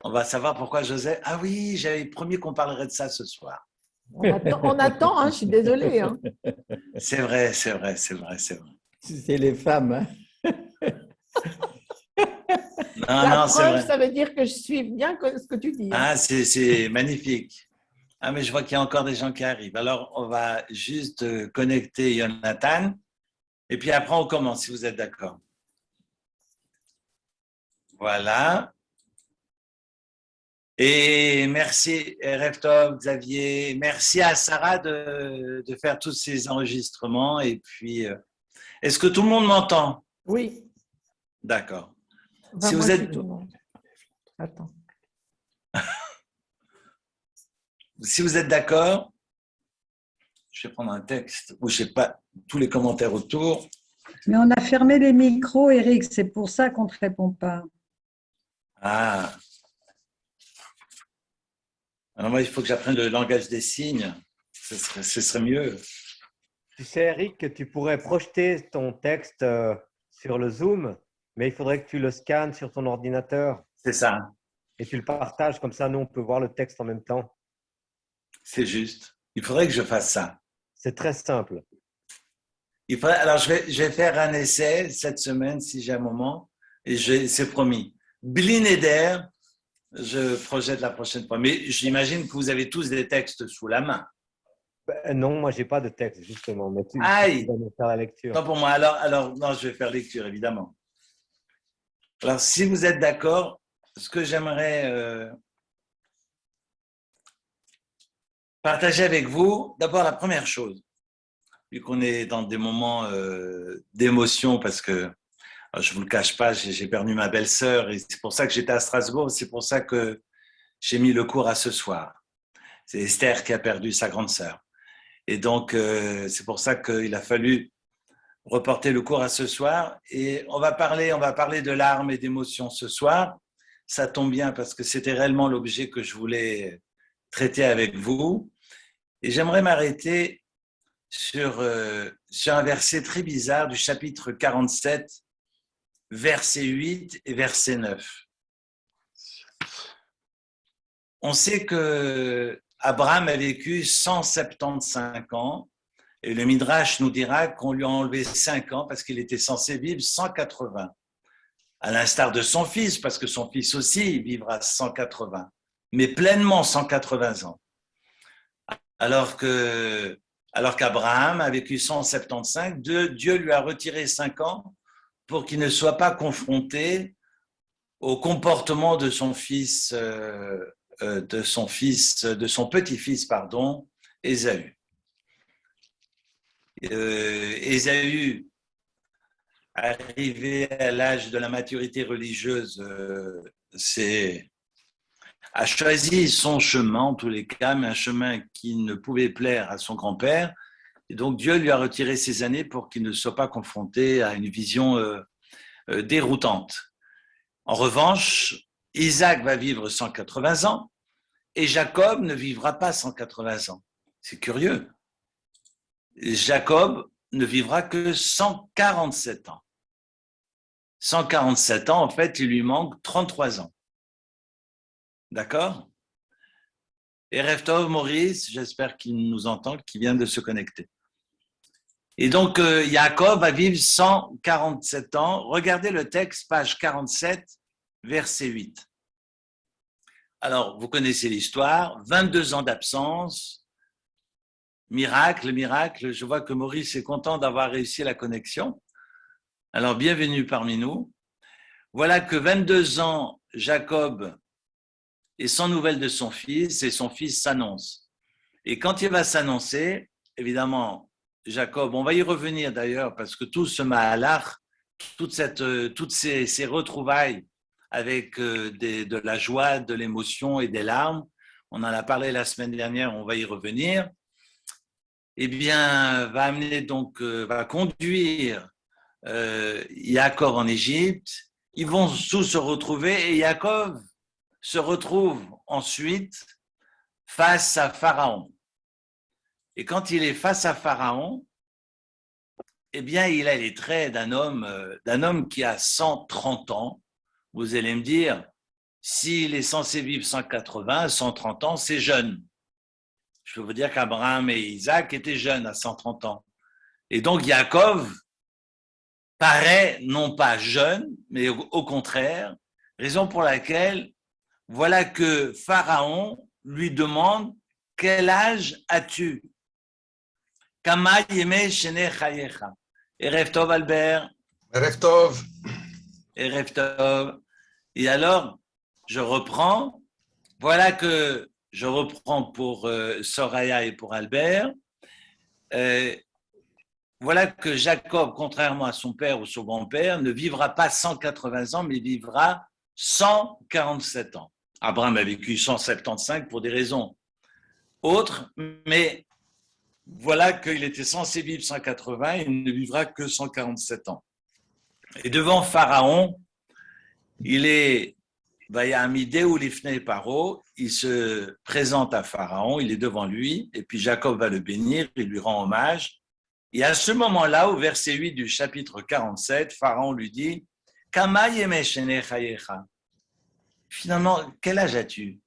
On va savoir pourquoi Joseph. Ah oui, j'avais promis qu'on parlerait de ça ce soir. On attend, hein, je suis désolée. Hein. C'est vrai, c'est vrai, c'est vrai, c'est vrai. C'est les femmes. Hein. Non, La non, c'est preuve, vrai. ça veut dire que je suis bien ce que tu dis. Hein. Ah, c'est magnifique. Ah, mais je vois qu'il y a encore des gens qui arrivent. Alors, on va juste connecter Jonathan. Et puis après, on commence, si vous êtes d'accord. Voilà. Et merci, Reftov, Xavier. Merci à Sarah de faire tous ces enregistrements. Et puis, est-ce que tout le monde m'entend? Oui. D'accord. Enfin, Si moi, vous je êtes, suis... Attends. si vous êtes d'accord, je vais prendre un texte où je n'ai pas tous les commentaires autour. Mais on a fermé les micros, Eric, c'est pour ça qu'on ne te répond pas. Ah. Alors moi, il faut que j'apprenne le langage des signes. Ce serait mieux. Tu sais, Eric, que tu pourrais projeter ton texte sur le Zoom, mais il faudrait que tu le scannes sur ton ordinateur C'est ça. et tu le partages. Comme ça, nous, on peut voir le texte en même temps. C'est juste. Il faudrait que je fasse ça. C'est très simple. Alors, je vais faire un essai cette semaine, si j'ai un moment, et c'est promis. Blinéder, je projette la prochaine fois. Mais j'imagine que vous avez tous des textes sous la main. Non, moi, j'ai pas de texte, justement. Mais tu Aïe! vas nous faire la lecture. Non, pour moi. Alors, non, je vais faire lecture, évidemment. Alors, si vous êtes d'accord, ce que j'aimerais partager avec vous, d'abord, la première chose, vu qu'on est dans des moments d'émotion, parce que je ne vous le cache pas, j'ai perdu ma belle-sœur et c'est pour ça que j'étais à Strasbourg, c'est pour ça que j'ai mis le cours à ce soir. C'est Esther qui a perdu sa grande sœur. Et donc, c'est pour ça qu'il a fallu reporter le cours à ce soir. Et on va parler de larmes et d'émotions ce soir. Ça tombe bien parce que c'était réellement l'objet que je voulais traiter avec vous. Et j'aimerais m'arrêter sur un verset très bizarre du chapitre 47, verset 8 et verset 9. On sait que Abraham a vécu 175 ans et le Midrash nous dira qu'on lui a enlevé 5 ans parce qu'il était censé vivre 180, à l'instar de son fils, parce que son fils aussi vivra 180, mais pleinement 180 ans. Alors qu'Abraham a vécu 175, Dieu lui a retiré 5 ans pour qu'il ne soit pas confronté au comportement de son fils, de son petit-fils, Ésaü. Ésaü, arrivé à l'âge de la maturité religieuse, a choisi son chemin, en tous les cas, mais un chemin qui ne pouvait plaire à son grand-père. Et donc, Dieu lui a retiré ces années pour qu'il ne soit pas confronté à une vision déroutante. En revanche, Isaac va vivre 180 ans et Jacob ne vivra pas 180 ans. C'est curieux. Jacob ne vivra que 147 ans. 147 ans, en fait, il lui manque 33 ans. D'accord? Et Reftov Maurice, j'espère qu'il nous entend, qui vient de se connecter. Et donc, Jacob va vivre 147 ans. Regardez le texte, page 47, verset 8. Alors, vous connaissez l'histoire, 22 ans d'absence, miracle, je vois que Maurice est content d'avoir réussi la connexion. Alors, bienvenue parmi nous. Voilà que 22 ans, Jacob est sans nouvelles de son fils et son fils s'annonce. Et quand il va s'annoncer, évidemment, Jacob, on va y revenir d'ailleurs parce que tout ce mahalach, toutes ces retrouvailles avec de la joie, de l'émotion et des larmes, on en a parlé la semaine dernière, on va y revenir, eh bien, va conduire Jacob en Égypte. Ils vont tous se retrouver et Jacob se retrouve ensuite face à Pharaon. Et quand il est face à Pharaon, eh bien, il a les traits d'un homme qui a 130 ans. Vous allez me dire, s'il est censé vivre 180, 130 ans, c'est jeune. Je peux vous dire qu'Abraham et Isaac étaient jeunes à 130 ans. Et donc, Yaakov paraît non pas jeune, mais au contraire, raison pour laquelle, voilà que Pharaon lui demande « Quel âge as-tu » Kama yemei shene chayecha. Erev Tov, Albert. Erev Tov. Erev Tov. Et alors, je reprends. Voilà que je reprends pour Soraya et pour Albert. Voilà que Jacob, contrairement à son père ou son grand-père, ne vivra pas 180 ans, mais vivra 147 ans. Abraham a vécu 175 pour des raisons autres, mais voilà qu'il était censé vivre 180, il ne vivra que 147 ans. Et devant Pharaon, il est Vayamidé ou Lifnei Paro, il se présente à Pharaon, il est devant lui, et puis Jacob va le bénir, il lui rend hommage. Et à ce moment-là, au verset 8 du chapitre 47, Pharaon lui dit « Kama yemei shene chayecha » Finalement, quel âge as-tu?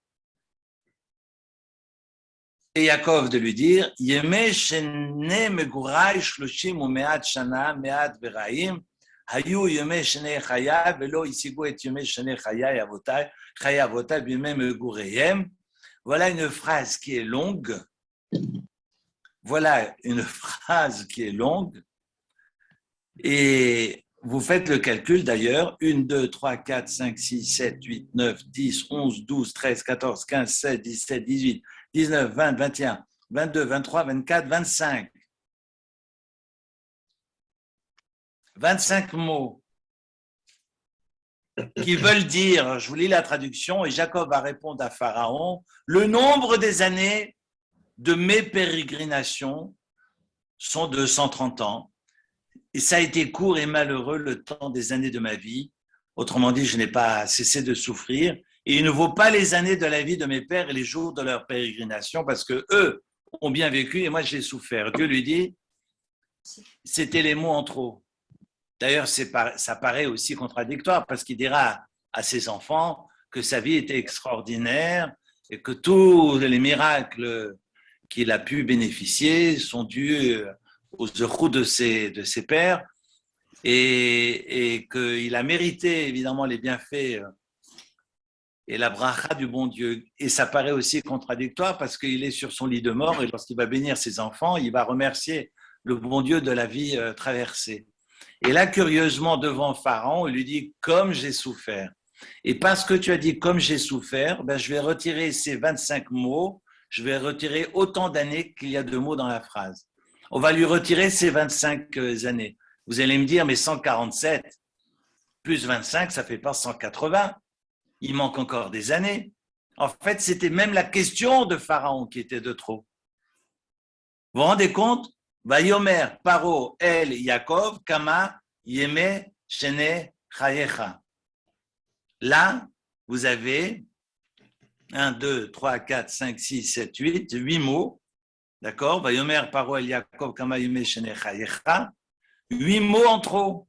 Et Yaakov de lui dire, Yemei shene megurai shloshim umeat shana meat veraim, hayu yemei shene chaya velo isigu et yemei shene chaya avotai bimei megureim. Voilà une phrase qui est longue. Voilà une phrase qui est longue. Et vous faites le calcul d'ailleurs, 1, 2, 3, 4, 5, 6, 7, 8, 9, 10, 11, 12, 13, 14, 15, 16, 17, 18, 19, 20, 21, 22, 23, 24, 25. 25 mots qui veulent dire, je vous lis la traduction, et Jacob va répondre à Pharaon, le nombre des années de mes pérégrinations sont de 130 ans. Et ça a été court et malheureux le temps des années de ma vie. Autrement dit, je n'ai pas cessé de souffrir. Et il ne vaut pas les années de la vie de mes pères et les jours de leur pérégrination parce que eux ont bien vécu et moi j'ai souffert. Dieu lui dit, c'était les mots en trop. D'ailleurs, ça paraît aussi contradictoire parce qu'il dira à ses enfants que sa vie était extraordinaire et que tous les miracles qu'il a pu bénéficier sont dus aux zechut de ses pères et qu'il a mérité évidemment les bienfaits et la bracha du bon Dieu. Et ça paraît aussi contradictoire parce qu'il est sur son lit de mort et lorsqu'il va bénir ses enfants, il va remercier le bon Dieu de la vie traversée. Et là, curieusement, devant Pharaon, il lui dit « comme j'ai souffert ». Et parce que tu as dit « comme j'ai souffert », ben, je vais retirer ces 25 mots, je vais retirer autant d'années qu'il y a de mots dans la phrase. On va lui retirer ces 25 années. Vous allez me dire, mais 147 plus 25, ça ne fait pas 180. Il manque encore des années. En fait, c'était même la question de Pharaon qui était de trop. Vous vous rendez compte? Vayomer, Paro, El, Yaakov, Kama, Yeme, Shene, Chayecha. Là, vous avez 1, 2, 3, 4, 5, 6, 7, 8 mots. D'accord? Vayomer, Paro, El, Yaakov, Kama, Yeme, Shene, Chayecha. 8 mots en trop.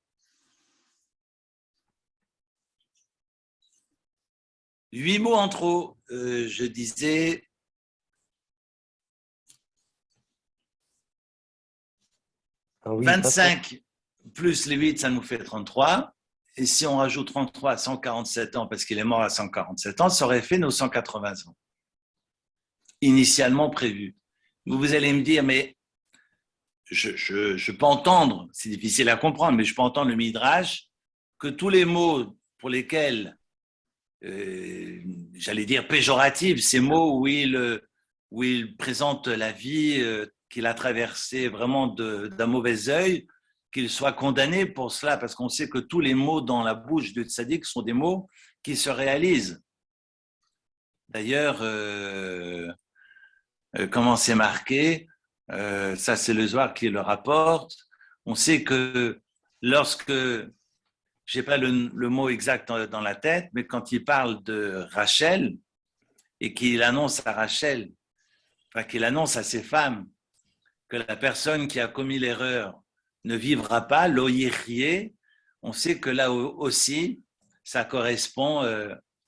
8 mots en trop. Je disais. Oui, 25 plus les 8, ça nous fait 33. Et si on rajoute 33 à 147 ans, parce qu'il est mort à 147 ans, ça aurait fait nos 180 ans, initialement prévus. Vous allez me dire, mais je peux entendre, c'est difficile à comprendre, mais je peux entendre le Midrash, que tous les mots pour lesquels, j'allais dire péjoratifs, ces mots où il présente la vie qu'il a traversée vraiment d'un mauvais œil, qu'il soit condamné pour cela, parce qu'on sait que tous les mots dans la bouche du tzaddik sont des mots qui se réalisent. D'ailleurs, comment c'est marqué, ça c'est le Zohar qui le rapporte, on sait que lorsque, je n'ai pas le mot exact dans la tête, mais quand il parle de Rachel et qu'il annonce à Rachel, enfin qu'il annonce à ses femmes que la personne qui a commis l'erreur ne vivra pas, lo yichye, on sait que là aussi, ça correspond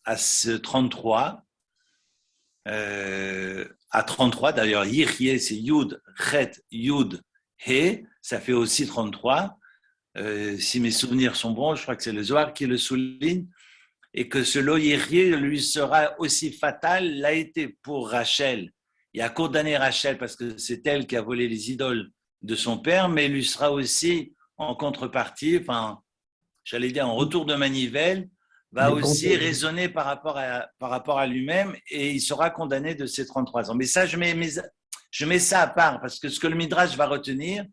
à ce 33, à 33 d'ailleurs, Yirye, c'est Yud, Chet, Yud, He, ça fait aussi 33. Si mes souvenirs sont bons, je crois que c'est le Zohar qui le souligne, et que ce lo Yirye lui sera aussi fatal, l'a été pour Rachel. Il a condamné Rachel parce que c'est elle qui a volé les idoles de son père, mais il lui sera aussi en contrepartie, enfin, j'allais dire en retour de manivelle, va aussi raisonner par rapport à lui-même et il sera condamné de ses 33 ans. Mais ça, je mets ça à part parce que ce que le Midrash va retenir,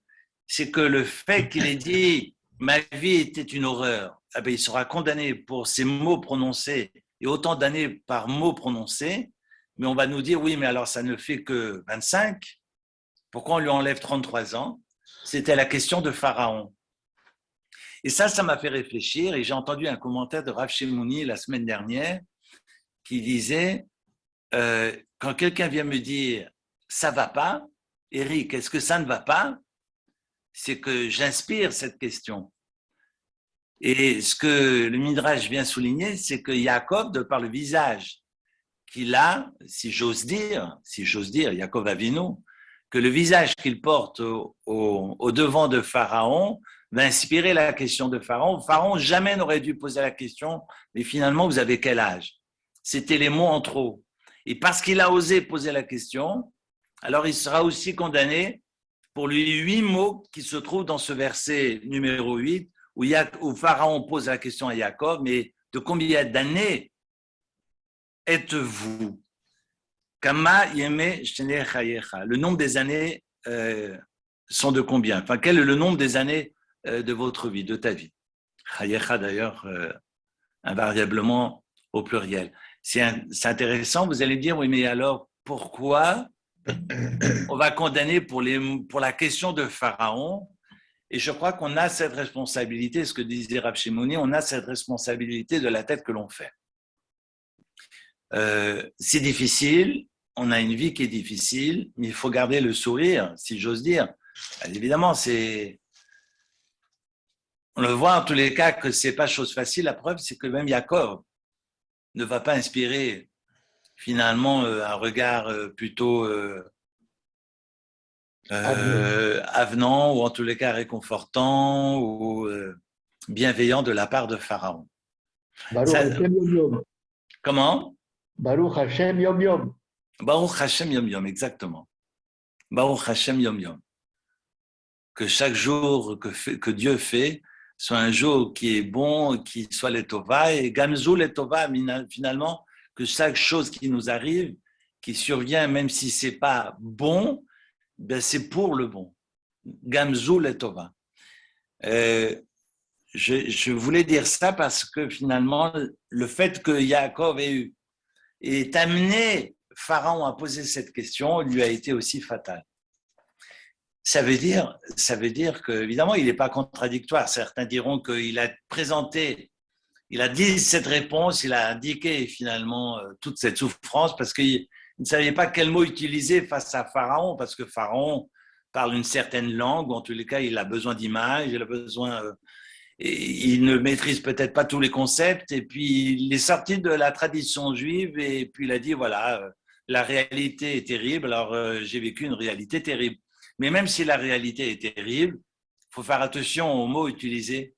c'est que le fait qu'il ait dit « ma vie était une horreur », eh bien, il sera condamné pour ces mots prononcés et autant d'années par mots prononcés, mais on va nous dire « oui, mais alors ça ne fait que 25 ». Pourquoi on lui enlève 33 ans? C'était la question de Pharaon. Et ça m'a fait réfléchir et j'ai entendu un commentaire de Rav Shemouni la semaine dernière qui disait quand quelqu'un vient me dire « ça ne va pas », Eric, est-ce que ça ne va pas? C'est que j'inspire cette question. Et ce que le Midrash vient souligner, c'est que Yaakov, de par le visage qu'il a, si j'ose dire, Yaakov Avinu, que le visage qu'il porte au devant de Pharaon va inspirer la question de Pharaon. Pharaon jamais n'aurait dû poser la question, mais finalement, vous avez quel âge? C'était les mots en trop. Et parce qu'il a osé poser la question, alors il sera aussi condamné pour les 8 mots qui se trouvent dans ce verset numéro 8, où Pharaon pose la question à Yaakov, mais de combien d'années êtes-vous? Kama yeme shnei chayecha. Le nombre des années sont de combien? Enfin, quel est le nombre des années de votre vie, de ta vie? Chayecha d'ailleurs, invariablement au pluriel. C'est intéressant, vous allez me dire, oui, mais alors pourquoi on va condamner pour la question de Pharaon? Et je crois qu'on a cette responsabilité, ce que disait Rav Shemouni, on a cette responsabilité de la tête que l'on fait. C'est difficile, on a une vie qui est difficile, mais il faut garder le sourire, si j'ose dire. Évidemment, on le voit en tous les cas que ce n'est pas chose facile. La preuve, c'est que même Yaakov ne va pas inspirer finalement un regard plutôt avenant ou en tous les cas réconfortant ou bienveillant de la part de Pharaon. Baruch Hashem Yom Yom. Comment? Baruch Hashem Yom Yom. Baruch Hashem Yom Yom, exactement. Baruch Hashem Yom Yom. Que chaque jour que Dieu fait soit un jour qui est bon, qui soit les tova, et Gamzou les tova, finalement, que chaque chose qui nous arrive, qui survient, même si ce n'est pas bon, ben c'est pour le bon. Gamzou les tova. Je voulais dire ça parce que finalement, le fait que Yaakov ait amené Pharaon à poser cette question lui a été aussi fatal. Ça veut dire qu'évidemment, il n'est pas contradictoire. Certains diront qu'il a dit cette réponse, il a indiqué finalement toute cette souffrance parce qu'il ne savait pas quel mot utiliser face à Pharaon, parce que Pharaon parle une certaine langue, ou en tous les cas, il a besoin d'images, il a besoin... il ne maîtrise peut-être pas tous les concepts, et puis il est sorti de la tradition juive, et puis il a dit, voilà, la réalité est terrible, alors j'ai vécu une réalité terrible. Mais même si la réalité est terrible, il faut faire attention aux mots utilisés.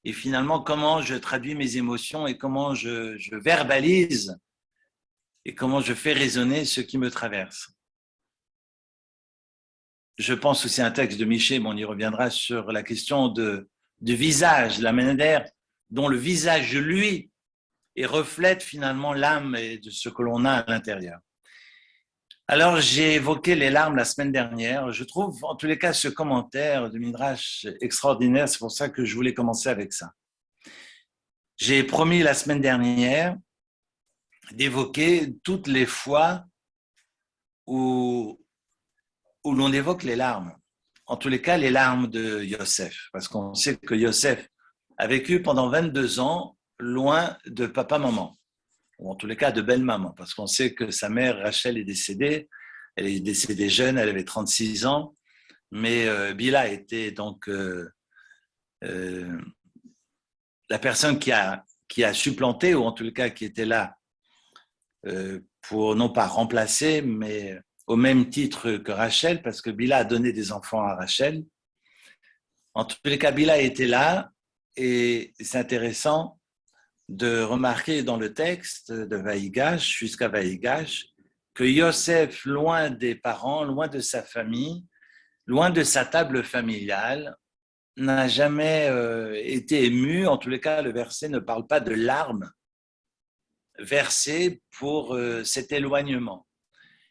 Et finalement, comment je traduis mes émotions et comment je verbalise et comment je fais résonner ce qui me traverse. Je pense aussi à un texte de Miché, mais on y reviendra sur la question de visage, la manière dont le visage, lui, reflète finalement l'âme et de ce que l'on a à l'intérieur. Alors, j'ai évoqué les larmes la semaine dernière. Je trouve, en tous les cas, ce commentaire de Midrash extraordinaire. C'est pour ça que je voulais commencer avec ça. J'ai promis la semaine dernière d'évoquer toutes les fois où l'on évoque les larmes. En tous les cas, les larmes de Yosef. Parce qu'on sait que Yosef a vécu pendant 22 ans loin de papa-maman. Ou en tous les cas de belle-maman, parce qu'on sait que sa mère, Rachel, est décédée. Elle est décédée jeune, elle avait 36 ans, mais Bila était donc la personne qui a qui a supplanté, ou en tout cas qui était là pour non pas remplacer, mais au même titre que Rachel, parce que Bila a donné des enfants à Rachel. En tous les cas, Bila était là, et c'est intéressant de remarquer dans le texte de Vaïgash jusqu'à Vaïgash que Yosef, loin des parents, loin de sa famille, loin de sa table familiale, n'a jamais été ému. En tous les cas, le verset ne parle pas de larmes versées pour cet éloignement.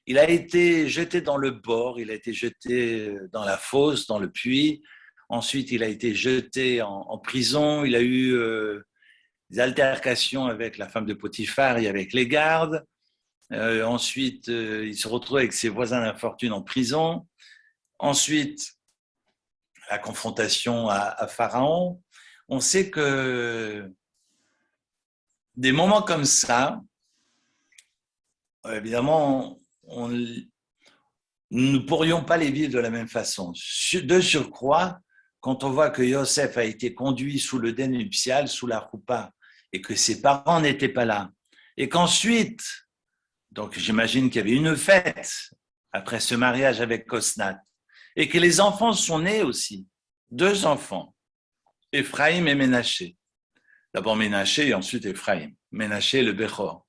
Il a été jeté dans le bord, il a été jeté dans la fosse, dans le puits. Ensuite, il a été jeté en prison. Il a eu des altercations avec la femme de Potiphar et avec les gardes. Ensuite, il se retrouve avec ses voisins d'infortune en prison. Ensuite, la confrontation à Pharaon. On sait que des moments comme ça, évidemment, nous ne pourrions pas les vivre de la même façon. De surcroît, quand on voit que Yosef a été conduit sous le dais nuptial, sous la roupa, et que ses parents n'étaient pas là, et qu'ensuite, donc j'imagine qu'il y avait une fête après ce mariage avec Osnat, et que les enfants sont nés aussi, 2 enfants, Ephraïm et Ménaché. D'abord Ménaché et ensuite Ephraïm. Ménaché le Bechor.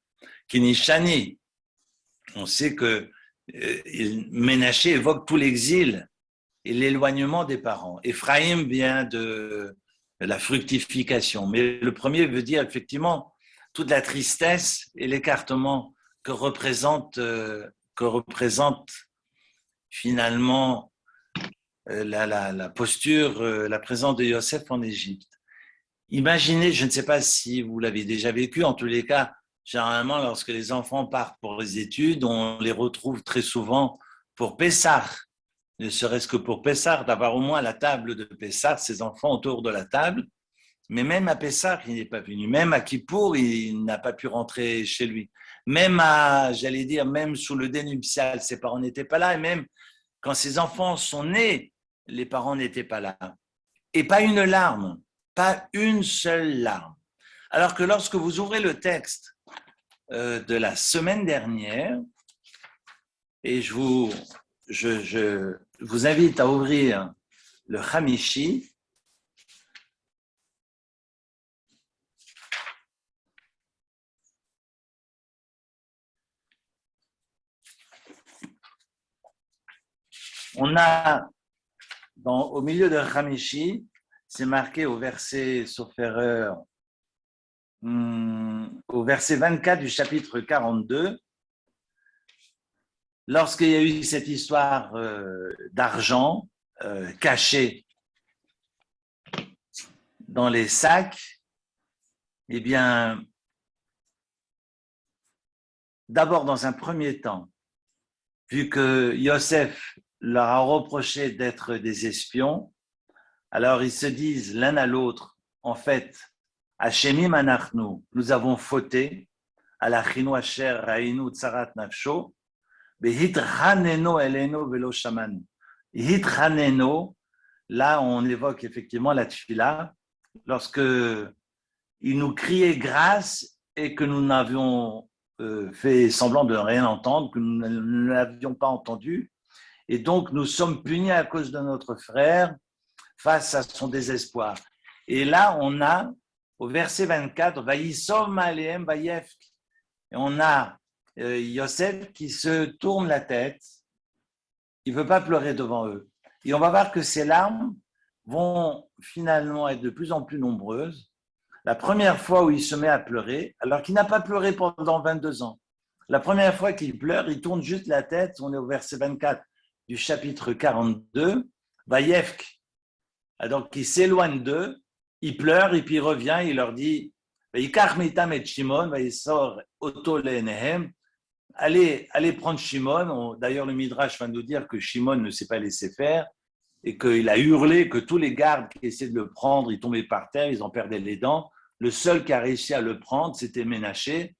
Kinishani, on sait que Ménaché évoque tout l'exil et l'éloignement des parents. Ephraïm vient de la fructification, mais le premier veut dire effectivement toute la tristesse et l'écartement que représente finalement la posture, la présence de Yosef en Égypte. Imaginez, je ne sais pas si vous l'avez déjà vécu, en tous les cas, généralement lorsque les enfants partent pour les études, on les retrouve très souvent pour Pessah, ne serait-ce que pour Pessah, d'avoir au moins la table de Pessah, ses enfants autour de la table. Mais même à Pessah, il n'est pas venu. Même à Kippour, il n'a pas pu rentrer chez lui. Même même sous le dais nuptial, ses parents n'étaient pas là. Et même quand ses enfants sont nés, les parents n'étaient pas là. Et pas une larme, pas une seule larme. Alors que lorsque vous ouvrez le texte de la semaine dernière, et je vous invite à ouvrir le Hamishi, on a au milieu de Hamishi, c'est marqué au verset, sauf erreur, au verset 24 du chapitre 42, lorsqu'il y a eu cette histoire d'argent caché dans les sacs, eh bien, d'abord dans un premier temps, vu que Yosef leur a reproché d'être des espions, alors ils se disent l'un à l'autre, en fait, Hashemim anachnu, nous avons fauté, à la chinu asher rainu tsarat nafsho, behitraneno eleno velo shaman. Hitraneno, là on évoque effectivement la tefila, lorsque il nous criait grâce et que nous n'avions fait semblant de rien entendre, que nous ne l'avions pas entendu, et donc nous sommes punis à cause de notre frère face à son désespoir. Et là, on a, au verset 24, Vaïsom aleem vayefk. Et on a Yosef qui se tourne la tête, il ne veut pas pleurer devant eux. Et on va voir que ces larmes vont finalement être de plus en plus nombreuses. La première fois où il se met à pleurer, alors qu'il n'a pas pleuré pendant 22 ans, la première fois qu'il pleure, il tourne juste la tête, on est au verset 24 du chapitre 42, Vayefk. Donc il s'éloigne d'eux, il pleure et puis il revient, il leur dit allez prendre Shimon. D'ailleurs, le Midrash va nous dire que Shimon ne s'est pas laissé faire et qu'il a hurlé, que tous les gardes qui essayaient de le prendre, ils tombaient par terre, ils en perdaient les dents. Le seul qui a réussi à le prendre, c'était Ménaché.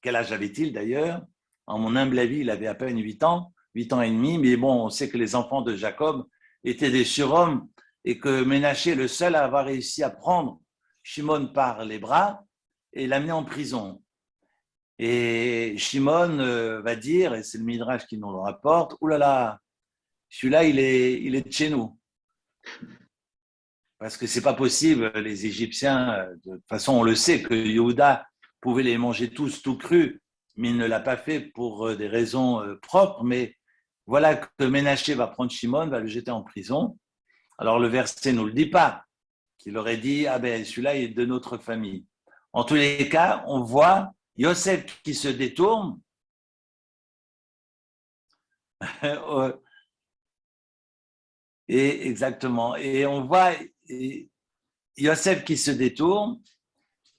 Quel âge avait-il d'ailleurs? En mon humble avis, il avait à peine 8 ans et demi, mais bon, on sait que les enfants de Jacob étaient des surhommes et que Ménaché est le seul à avoir réussi à prendre Shimon par les bras et l'amener en prison. Et Shimon va dire, et c'est le Midrash qui nous le rapporte, « Ouh là là, celui-là, il est de chez nous. » Parce que c'est pas possible, les Égyptiens, de toute façon, on le sait, que Yehuda pouvait les manger tous tout crus, mais il ne l'a pas fait pour des raisons propres. Mais voilà que Ménaché va prendre Shimon, va le jeter en prison. Alors le verset ne nous le dit pas, qu'il aurait dit, ah ben celui-là il est de notre famille. En tous les cas, on voit Yosef qui se détourne. Et exactement. Et on voit Yosef qui se détourne.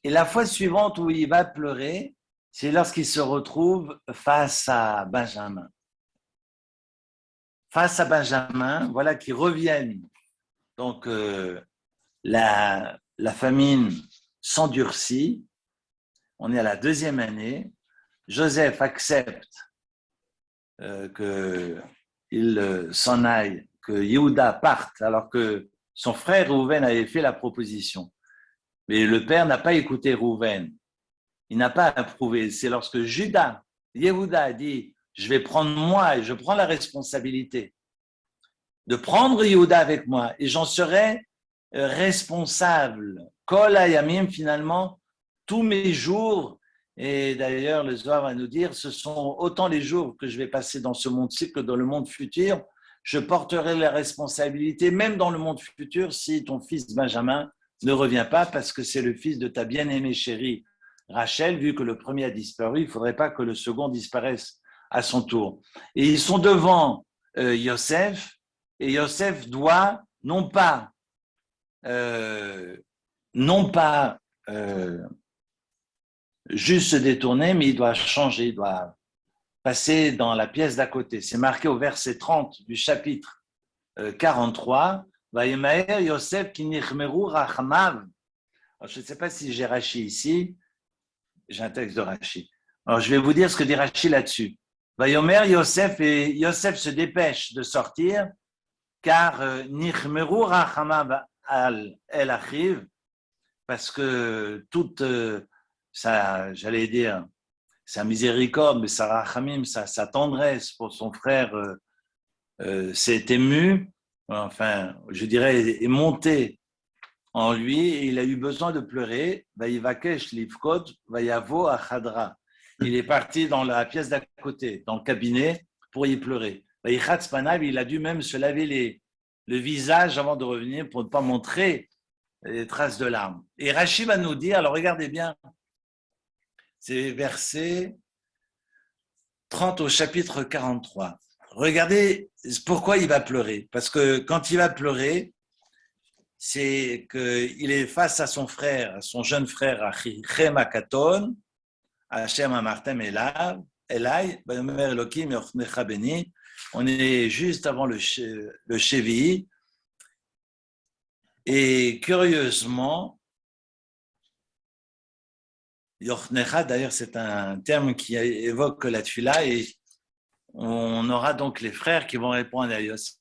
Et la fois suivante où il va pleurer, c'est lorsqu'il se retrouve face à Benjamin. Face à Benjamin, voilà qu'ils reviennent. Donc, la famine s'endurcit. On est à la 2e année. Joseph accepte qu'il s'en aille, que Yehuda parte, alors que son frère Rouven avait fait la proposition. Mais le père n'a pas écouté Rouven. Il n'a pas approuvé. C'est lorsque Yehuda a dit, je vais prendre moi et je prends la responsabilité de prendre Yehuda avec moi et j'en serai responsable. Kol hayamim, finalement, tous mes jours, et d'ailleurs le Zohar va nous dire, ce sont autant les jours que je vais passer dans ce monde-ci que dans le monde futur, je porterai la responsabilité, même dans le monde futur, si ton fils Benjamin ne revient pas, parce que c'est le fils de ta bien-aimée chérie Rachel, vu que le premier a disparu, il ne faudrait pas que le second disparaisse à son tour. Et ils sont devant Yosef, et Yosef doit non pas juste se détourner, mais il doit changer, il doit passer dans la pièce d'à côté. C'est marqué au verset 30 du chapitre 43. Vayemer Yosef ki nichmeru rachamav. Je ne sais pas si j'ai Rashi ici. J'ai un texte de Rashi. Alors, je vais vous dire ce que dit Rashi là-dessus. Vayemer Yosef, et Yosef se dépêche de sortir, car nichmeru rachamav el achiv, parce que toute sa, j'allais dire, sa miséricorde, mais sa rachamim, sa tendresse pour son frère s'est émue, enfin, je dirais, est montée en lui, et il a eu besoin de pleurer. Vayivakesh livkot, vayavo achadra. Il est parti dans la pièce d'à côté, dans le cabinet, pour y pleurer. Vayichatz panav, il a dû même se laver le visage avant de revenir pour ne pas montrer les traces de larmes. Et Rashi va nous dire, alors regardez bien, c'est verset 30 au chapitre 43. Regardez pourquoi il va pleurer. Parce que quand il va pleurer, c'est qu'il est face à son frère, à son jeune frère, Achichem Akaton, Hashem Amartem Elai, Bayomer Elokim Yochnecha Beni. On est juste avant le Shevi. Et curieusement, Yochnecha, d'ailleurs, c'est un terme qui évoque la Tfila, et on aura donc les frères qui vont répondre à Yosef,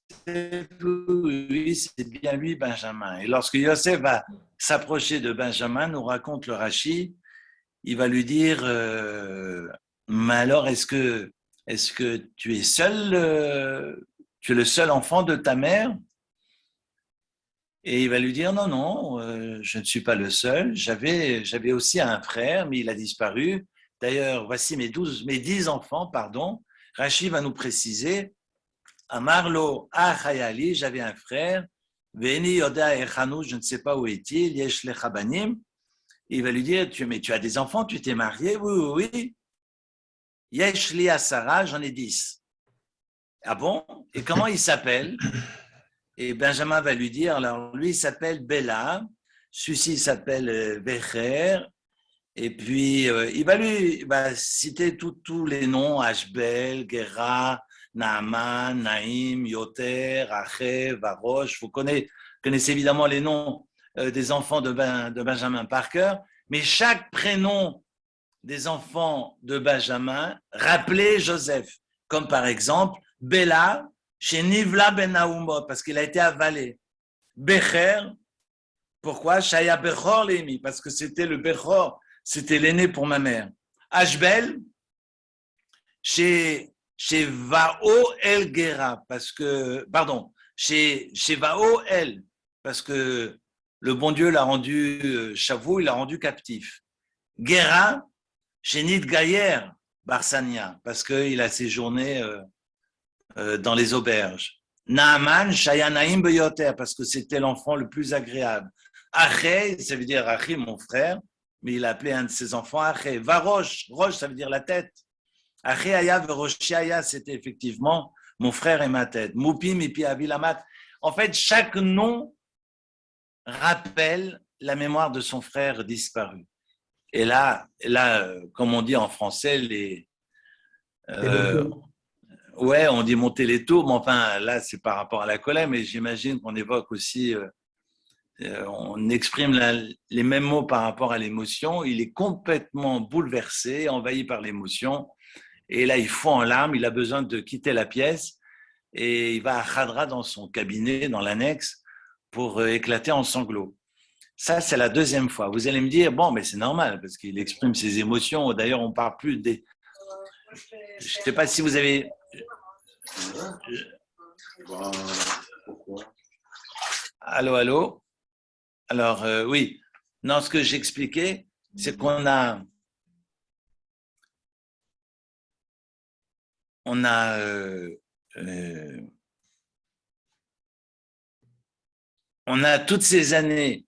oui, c'est bien lui, Benjamin. Et lorsque Yosef va s'approcher de Benjamin, nous raconte le Rashi, il va lui dire, mais alors, est-ce que tu es seul, tu es le seul enfant de ta mère? Et il va lui dire, non, je ne suis pas le seul. J'avais aussi un frère, mais il a disparu. D'ailleurs, voici mes 10 enfants, pardon. Rashi va nous préciser, Amarlo Achayali, j'avais un frère, Veni Yoda Echanu, je ne sais pas où est-il, Yesh Lechabanim. Il va lui dire, mais tu as des enfants, tu t'es marié? Oui. Yesh Li Asara, j'en ai 10. Ah bon? Et comment il s'appelle? Et Benjamin va lui dire, alors lui il s'appelle Bella, celui-ci s'appelle Becher, et puis il va citer tous les noms, Ashbel, Gera, Naaman, Naïm, Yoter, Achev, Varosh. Vous connaissez évidemment les noms des enfants de Benjamin par cœur, mais chaque prénom des enfants de Benjamin rappelait Joseph, comme par exemple Bella, chez Nivla ben Naoumot, parce qu'il a été avalé. Becher, Pourquoi? Shaya Bechor Lémi, parce que c'était le Bechor, c'était l'aîné pour ma mère. Ashbel, chez Vao El Gera, parce que, pardon, chez Vao El, parce que le bon Dieu l'a rendu Chavou, il l'a rendu captif. Gera, chez Nidgayer, Barsania, parce qu'il a séjourné dans les auberges. Naaman, Shayanaim Beyoter, parce que c'était l'enfant le plus agréable. Aché, ça veut dire Achi, mon frère, mais il a appelé un de ses enfants Aché. Varosh, Roche, ça veut dire la tête. Aché Aya, Veroshiaya, c'était effectivement mon frère et ma tête. Moupim et Avilamat. En fait, chaque nom rappelle la mémoire de son frère disparu. Et là, comme on dit en français, ouais, on dit monter les tours, mais enfin, là, c'est par rapport à la colère, mais j'imagine qu'on évoque aussi, on exprime les mêmes mots par rapport à l'émotion. Il est complètement bouleversé, envahi par l'émotion, et là, il fond en larmes, il a besoin de quitter la pièce, et il va à Khadra dans son cabinet, dans l'annexe, pour éclater en sanglots. Ça, c'est la deuxième fois. Vous allez me dire, bon, mais c'est normal, parce qu'il exprime ses émotions. D'ailleurs, on ne parle plus des... Je ne sais pas si vous avez... Allô, allô. Alors, oui. Non, ce que j'expliquais, c'est qu'on a... On a toutes ces années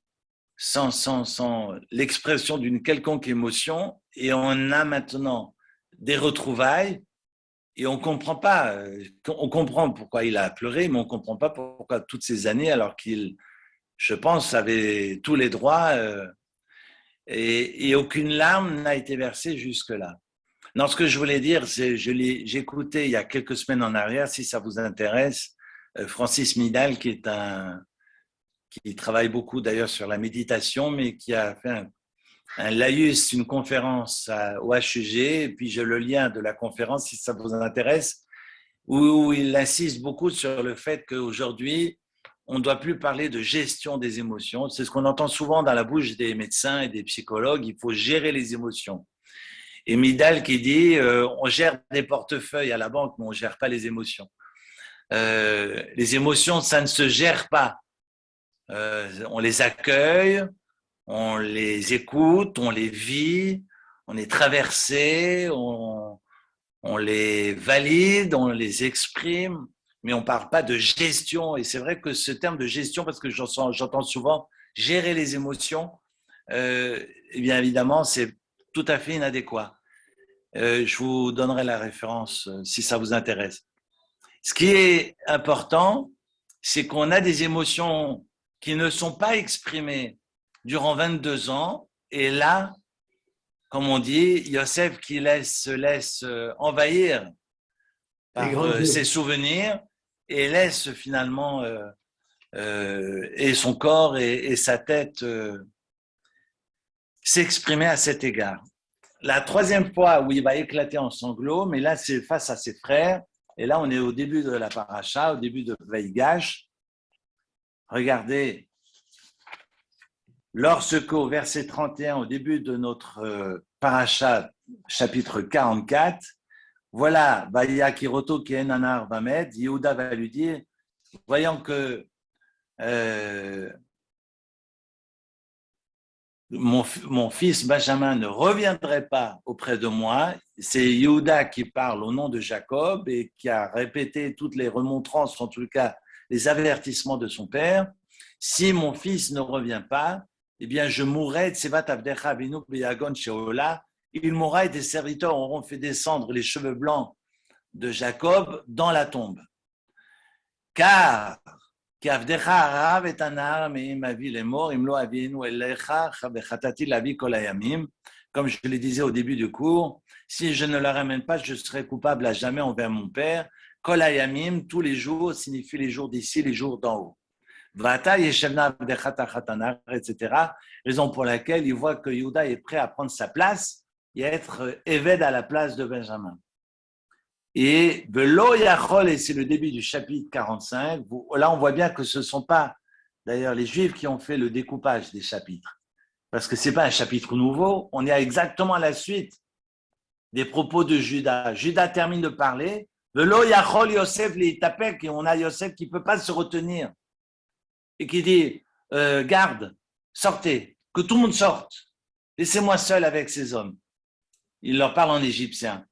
sans l'expression d'une quelconque émotion, et on a maintenant des retrouvailles, et on comprend pas. On comprend pourquoi il a pleuré, mais on comprend pas pourquoi toutes ces années, alors qu'il, je pense, avait tous les droits, et aucune larme n'a été versée jusque-là. Non, ce que je voulais dire, c'est j'ai écouté il y a quelques semaines en arrière, si ça vous intéresse, Francis Midal, qui travaille beaucoup d'ailleurs sur la méditation, mais qui a fait un laïus, une conférence au HUG, et puis j'ai le lien de la conférence si ça vous intéresse, où il insiste beaucoup sur le fait qu'aujourd'hui, on ne doit plus parler de gestion des émotions. C'est ce qu'on entend souvent dans la bouche des médecins et des psychologues, il faut gérer les émotions. Et Midal qui dit, on gère des portefeuilles à la banque, mais on ne gère pas les émotions. Les émotions, ça ne se gère pas. On les accueille, on les écoute, on les vit, on est traversé, on les valide, on les exprime, mais on ne parle pas de gestion. Et c'est vrai que ce terme de gestion, parce que j'entends souvent gérer les émotions, eh bien évidemment, c'est tout à fait inadéquat. Je vous donnerai la référence si ça vous intéresse. Ce qui est important, c'est qu'on a des émotions qui ne sont pas exprimées durant 22 ans. Et là, comme on dit, Yosef qui se laisse envahir par ses souvenirs et laisse finalement et son corps et sa tête s'exprimer à cet égard. La troisième fois où il va éclater en sanglots, mais là c'est face à ses frères, et là on est au début de la paracha, au début de Vaïgash. Regardez, lorsque au verset 31, au début de notre paracha, chapitre 44, voilà, Vaya Kiroto Kienanar Bamed, Yehuda va lui dire, voyant que mon fils Benjamin ne reviendrait pas auprès de moi, c'est Yehuda qui parle au nom de Jacob et qui a répété toutes les remontrances, en tout cas les avertissements de son père. Si mon fils ne revient pas, eh bien je mourrai, il mourra et tes serviteurs auront fait descendre les cheveux blancs de Jacob dans la tombe. Car comme je le disais au début du cours, si je ne le ramène pas, je serai coupable à jamais envers mon père. Kol hayamim, tous les jours, signifie les jours d'ici, les jours d'en haut. Vata yeshevna etc. Raison pour laquelle il voit que Yehuda est prêt à prendre sa place et à être évêque à la place de Benjamin. Et Velo Yachol, et c'est le début du chapitre 45, là on voit bien que ce ne sont pas d'ailleurs, les Juifs qui ont fait le découpage des chapitres. Parce que ce n'est pas un chapitre nouveau, on est exactement à la suite des propos de Judas. Judas termine de parler, Velo Yachol Yosef Litapek, et on a Yosef qui ne peut pas se retenir, et qui dit, garde, sortez, que tout le monde sorte, laissez-moi seul avec ces hommes. Il leur parle en égyptien.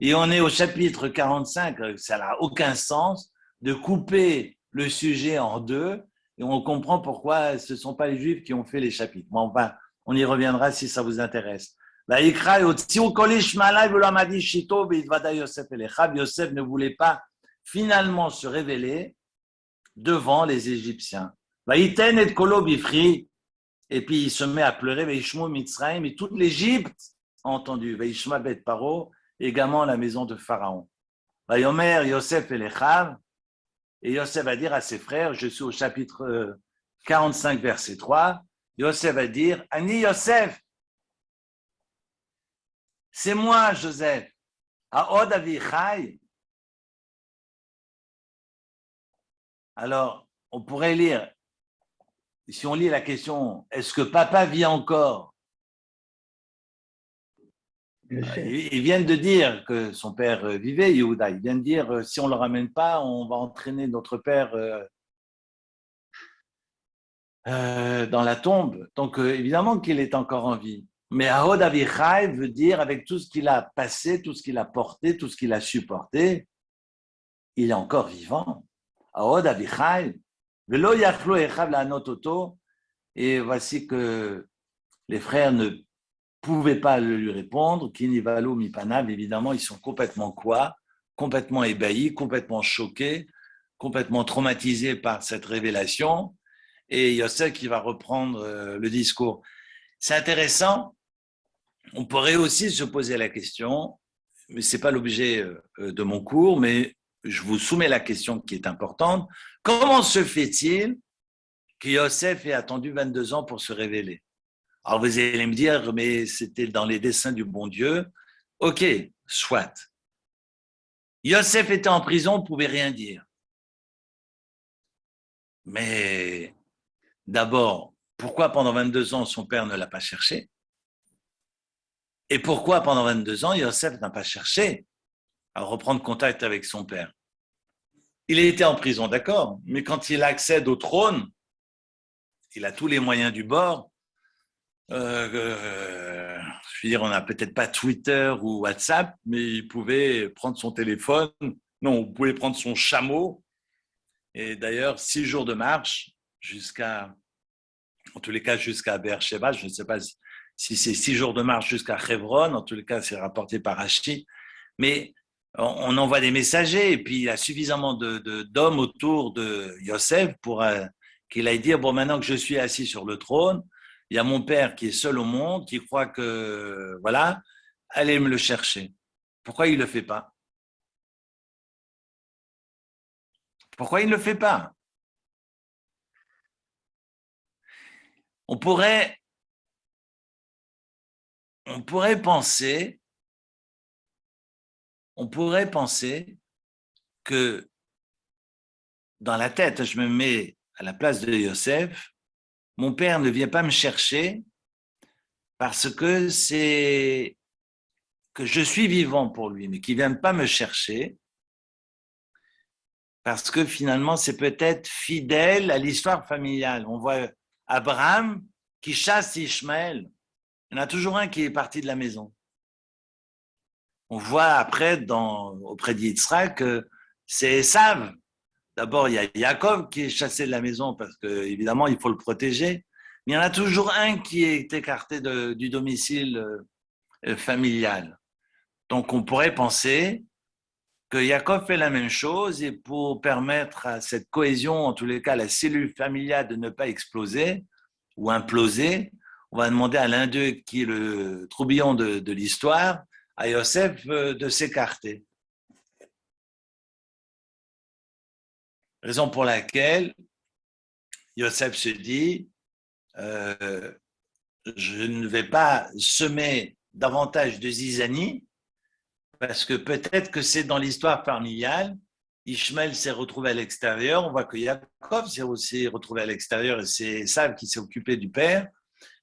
Et on est au chapitre 45, ça n'a aucun sens de couper le sujet en deux, et on comprend pourquoi ce ne sont pas les Juifs qui ont fait les chapitres. Bon, enfin, on y reviendra si ça vous intéresse. Yosef ne voulait pas finalement se révéler devant les Égyptiens. Et puis il se met à pleurer, et toute l'Égypte a entendu. Également la maison de Pharaon. Yosef et Yosef va dire à ses frères, je suis au chapitre 45, verset 3, Yosef va dire, Ani Yosef, c'est moi, Joseph. Haod Avichai. Alors, on pourrait lire, si on lit la question, est-ce que papa vit encore? Ils viennent de dire que son père vivait, Yehuda. Ils viennent de dire, si on ne le ramène pas, on va entraîner notre père dans la tombe. Donc, évidemment qu'il est encore en vie. Mais Ahod Avichai veut dire, avec tout ce qu'il a passé, tout ce qu'il a porté, tout ce qu'il a supporté, il est encore vivant. Ahod Avichai. Velo yachlo echav la'anot oto. Et voici que les frères ne pouvaient pas lui répondre. Kini valo mi panav. Évidemment, ils sont complètement quoi? Complètement ébahis, complètement choqués, complètement traumatisés par cette révélation. Et Yosef qui va reprendre le discours. C'est intéressant. On pourrait aussi se poser la question, mais ce n'est pas l'objet de mon cours, mais je vous soumets la question qui est importante. Comment se fait-il que Yosef ait attendu 22 ans pour se révéler? Alors vous allez me dire, mais c'était dans les desseins du bon Dieu. Ok, soit. Yosef était en prison, on ne pouvait rien dire. Mais d'abord, pourquoi pendant 22 ans son père ne l'a pas cherché? Et pourquoi pendant 22 ans, Yosef n'a pas cherché à reprendre contact avec son père? Il était en prison, d'accord, mais quand il accède au trône, il a tous les moyens du bord. Je veux dire, on n'a peut-être pas Twitter ou WhatsApp, mais il pouvait prendre son téléphone. Non, on pouvait prendre son chameau. Et d'ailleurs, 6 jours de marche en tous les cas jusqu'à Beersheba, je ne sais pas si c'est 6 jours de marche jusqu'à Hebron, en tous les cas c'est rapporté par Rashi, mais on envoie des messagers et puis il y a suffisamment d'hommes autour de Yosef pour qu'il aille dire, bon maintenant que je suis assis sur le trône, il y a mon père qui est seul au monde, qui croit que, voilà, allez me le chercher. Pourquoi il ne le fait pas? Pourquoi il ne le fait pas? On pourrait penser que dans la tête, je me mets à la place de Yosef, mon père ne vient pas me chercher parce que je suis vivant pour lui, mais qu'il ne vient pas me chercher parce que finalement, c'est peut-être fidèle à l'histoire familiale. On voit Abraham qui chasse Ishmaël. Il y en a toujours un qui est parti de la maison. On voit après, auprès d'Yitzhak, que c'est Esav. D'abord, il y a Yaakov qui est chassé de la maison parce qu'évidemment, il faut le protéger. Mais il y en a toujours un qui est écarté du domicile familial. Donc, on pourrait penser que Yaakov fait la même chose et pour permettre à cette cohésion, en tous les cas, la cellule familiale de ne pas exploser ou imploser, on va demander à l'un d'eux, qui est le troubillon de l'histoire, à Yosef de s'écarter. Raison pour laquelle Yosef se dit, je ne vais pas semer davantage de zizanie, parce que peut-être que c'est dans l'histoire familiale Ishmaël s'est retrouvé à l'extérieur. On voit que Yaakov s'est aussi retrouvé à l'extérieur et c'est Esav qui s'est occupé du père.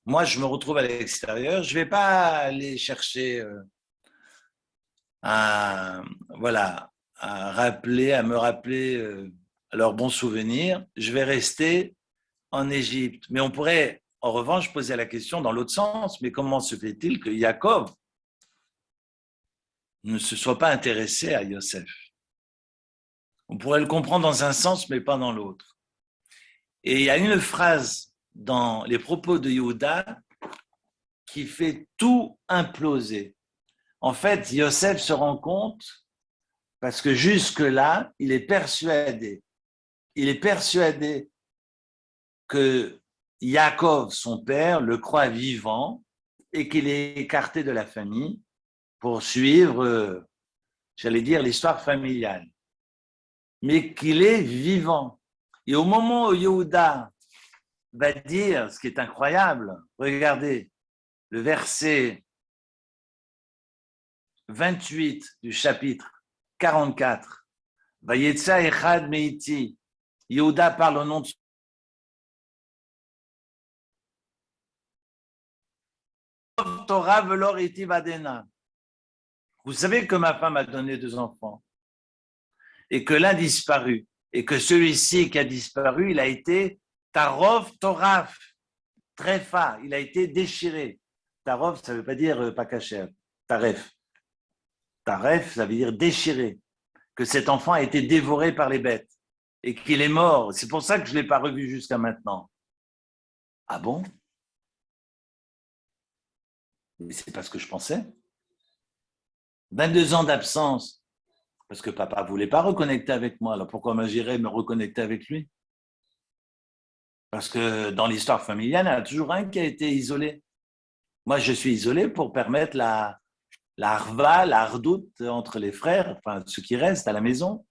Moi, je me retrouve à l'extérieur. Je ne vais pas aller chercher voilà, à me rappeler leurs bons souvenirs. Je vais rester en Égypte. Mais on pourrait, en revanche, poser la question dans l'autre sens. Mais comment se fait-il que Yaakov ne se soit pas intéressé à Yosef? On pourrait le comprendre dans un sens, mais pas dans l'autre. Et il y a une phrase dans les propos de Yehuda qui fait tout imploser. En fait, Yosef se rend compte, parce que jusque-là, il est persuadé que Yaakov, son père, le croit vivant et qu'il est écarté de la famille pour suivre, j'allais dire, l'histoire familiale. Mais qu'il est vivant. Et au moment où Yehuda va dire, ce qui est incroyable, regardez, le verset 28 du chapitre 44, Vayetza echad meiti, Yehuda parle au nom de Torah velor iti vadena. Vous savez que ma femme a donné 2 enfants et que l'un disparu et que celui-ci qui a disparu, il a été Tarov Toraf, Trefa, il a été déchiré. Tarov, ça ne veut pas dire pas caché, Taref. Taref, ça veut dire déchiré, que cet enfant a été dévoré par les bêtes et qu'il est mort. C'est pour ça que je ne l'ai pas revu jusqu'à maintenant. Ah bon? Mais c'est pas ce que je pensais. 22 ans d'absence, parce que papa ne voulait pas reconnecter avec moi. Alors pourquoi j'irais me reconnecter avec lui? Parce que dans l'histoire familiale, il y en a toujours un qui a été isolé. Moi, je suis isolé pour permettre la harva, la hardoute entre les frères, enfin ceux qui restent à la maison.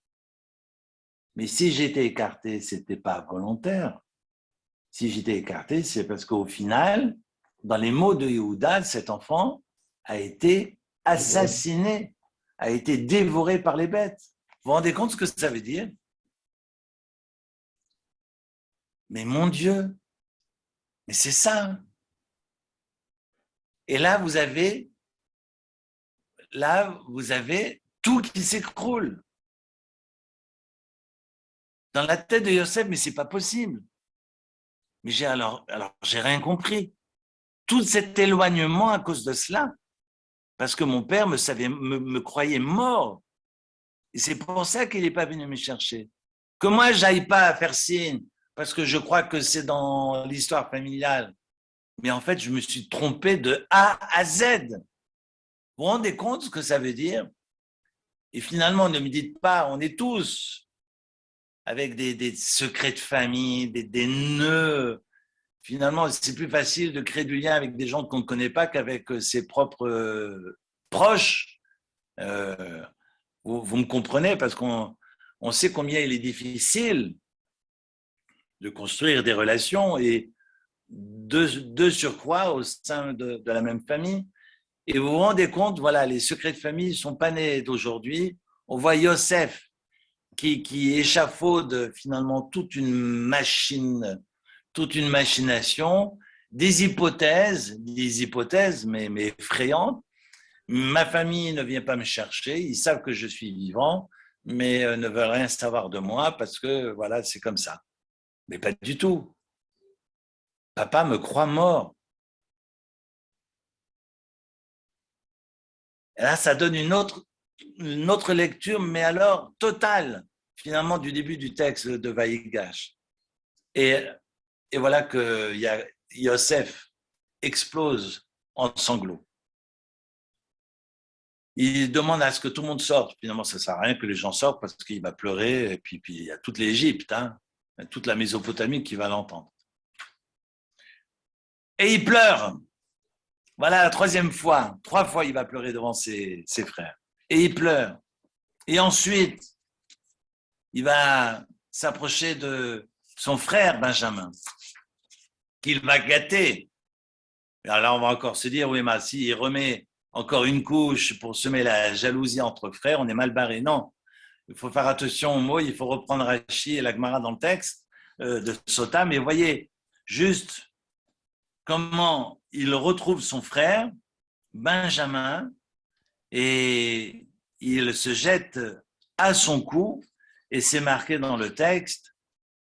Mais si j'étais écarté, ce n'était pas volontaire. Si j'étais écarté, c'est parce qu'au final, dans les mots de Yehuda, cet enfant a été assassiné, a été dévoré par les bêtes. Vous vous rendez compte ce que ça veut dire? Mais mon Dieu, mais c'est ça. Et là, vous avez tout qui s'écroule. Dans la tête de Yosef, mais c'est pas possible. Mais j'ai rien compris. Tout cet éloignement à cause de cela, parce que mon père me croyait mort. Et c'est pour ça qu'il n'est pas venu me chercher. Que moi, j'aille pas faire signe, parce que je crois que c'est dans l'histoire familiale. Mais en fait, je me suis trompé de A à Z. Vous vous rendez compte ce que ça veut dire? Et finalement, ne me dites pas, on est tous avec des secrets de famille, des nœuds. Finalement, c'est plus facile de créer du lien avec des gens qu'on ne connaît pas qu'avec ses propres proches. Vous me comprenez, parce qu'on sait combien il est difficile de construire des relations et de surcroît au sein de la même famille. Et vous vous rendez compte, voilà, les secrets de famille ne sont pas nés d'aujourd'hui. On voit Yosef qui échafaude finalement toute une machination, des hypothèses, mais effrayantes. Ma famille ne vient pas me chercher, ils savent que je suis vivant, mais ne veulent rien savoir de moi parce que voilà, c'est comme ça. Mais pas du tout. Papa me croit mort. Et là, ça donne une autre lecture, mais alors totale, finalement, du début du texte de Vaïgash. Et voilà que Yosef explose en sanglots. Il demande à ce que tout le monde sorte. Finalement, ça ne sert à rien que les gens sortent parce qu'il va pleurer. Et puis il y a toute l'Égypte, toute la Mésopotamie qui va l'entendre. Et il pleure. Voilà la 3e fois. 3 fois, il va pleurer devant ses frères. Et il pleure. Et ensuite, il va s'approcher de son frère Benjamin, qu'il va gâter. Alors là, on va encore se dire, oui, mais s'il remet encore une couche pour semer la jalousie entre frères, on est mal barré. Non, il faut faire attention aux mots, il faut reprendre Rashi et la Gemara dans le texte de Sota, mais voyez juste comment il retrouve son frère, Benjamin, et il se jette à son cou, et c'est marqué dans le texte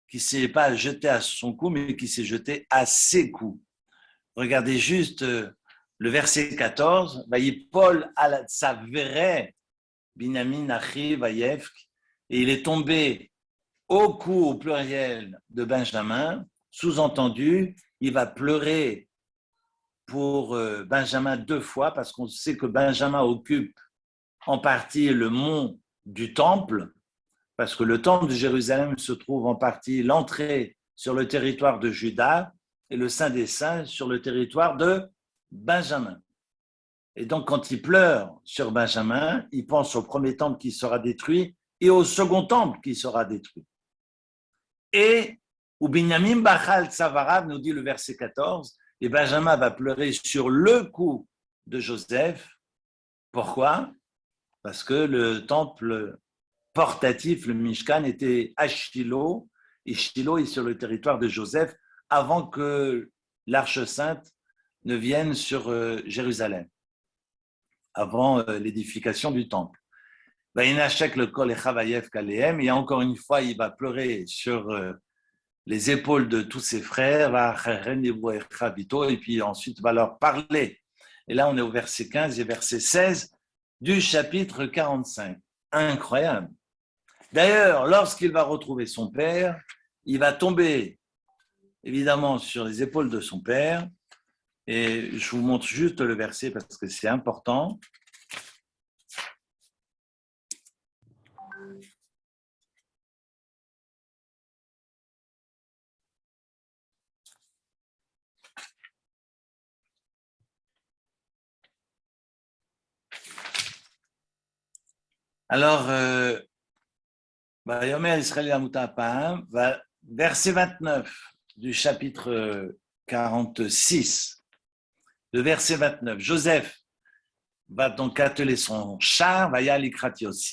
qu'il ne s'est pas jeté à son cou, mais qu'il s'est jeté à ses coups. Regardez juste le verset 14, Vayipol al Tsavere Binyamin Achi Vayevk, et il est tombé au cou au pluriel de Benjamin, sous-entendu, il va pleurer pour Benjamin 2 fois, parce qu'on sait que Benjamin occupe en partie le mont du temple, parce que le temple de Jérusalem se trouve en partie l'entrée sur le territoire de Juda et le Saint des Saints sur le territoire de Benjamin. Et donc, quand il pleure sur Benjamin, il pense au premier temple qui sera détruit et au second temple qui sera détruit. Et ou Binyamin Bachal Tsavarav, nous dit le verset 14, et Benjamin va pleurer sur le cou de Joseph. Pourquoi? Parce que le temple portatif, le Mishkan, était à Shiloh, et Shiloh est sur le territoire de Joseph avant que l'Arche Sainte ne vienne sur Jérusalem, avant l'édification du temple. Et encore une fois, il va pleurer sur les épaules de tous ses frères, et puis ensuite il va leur parler. Et là, on est au verset 15 et verset 16 du chapitre 45. Incroyable. D'ailleurs, lorsqu'il va retrouver son père, il va tomber évidemment sur les épaules de son père. Et je vous montre juste le verset parce que c'est important. Alors, verset 29 du chapitre 46, le verset 29. Joseph va donc atteler son char, va y aller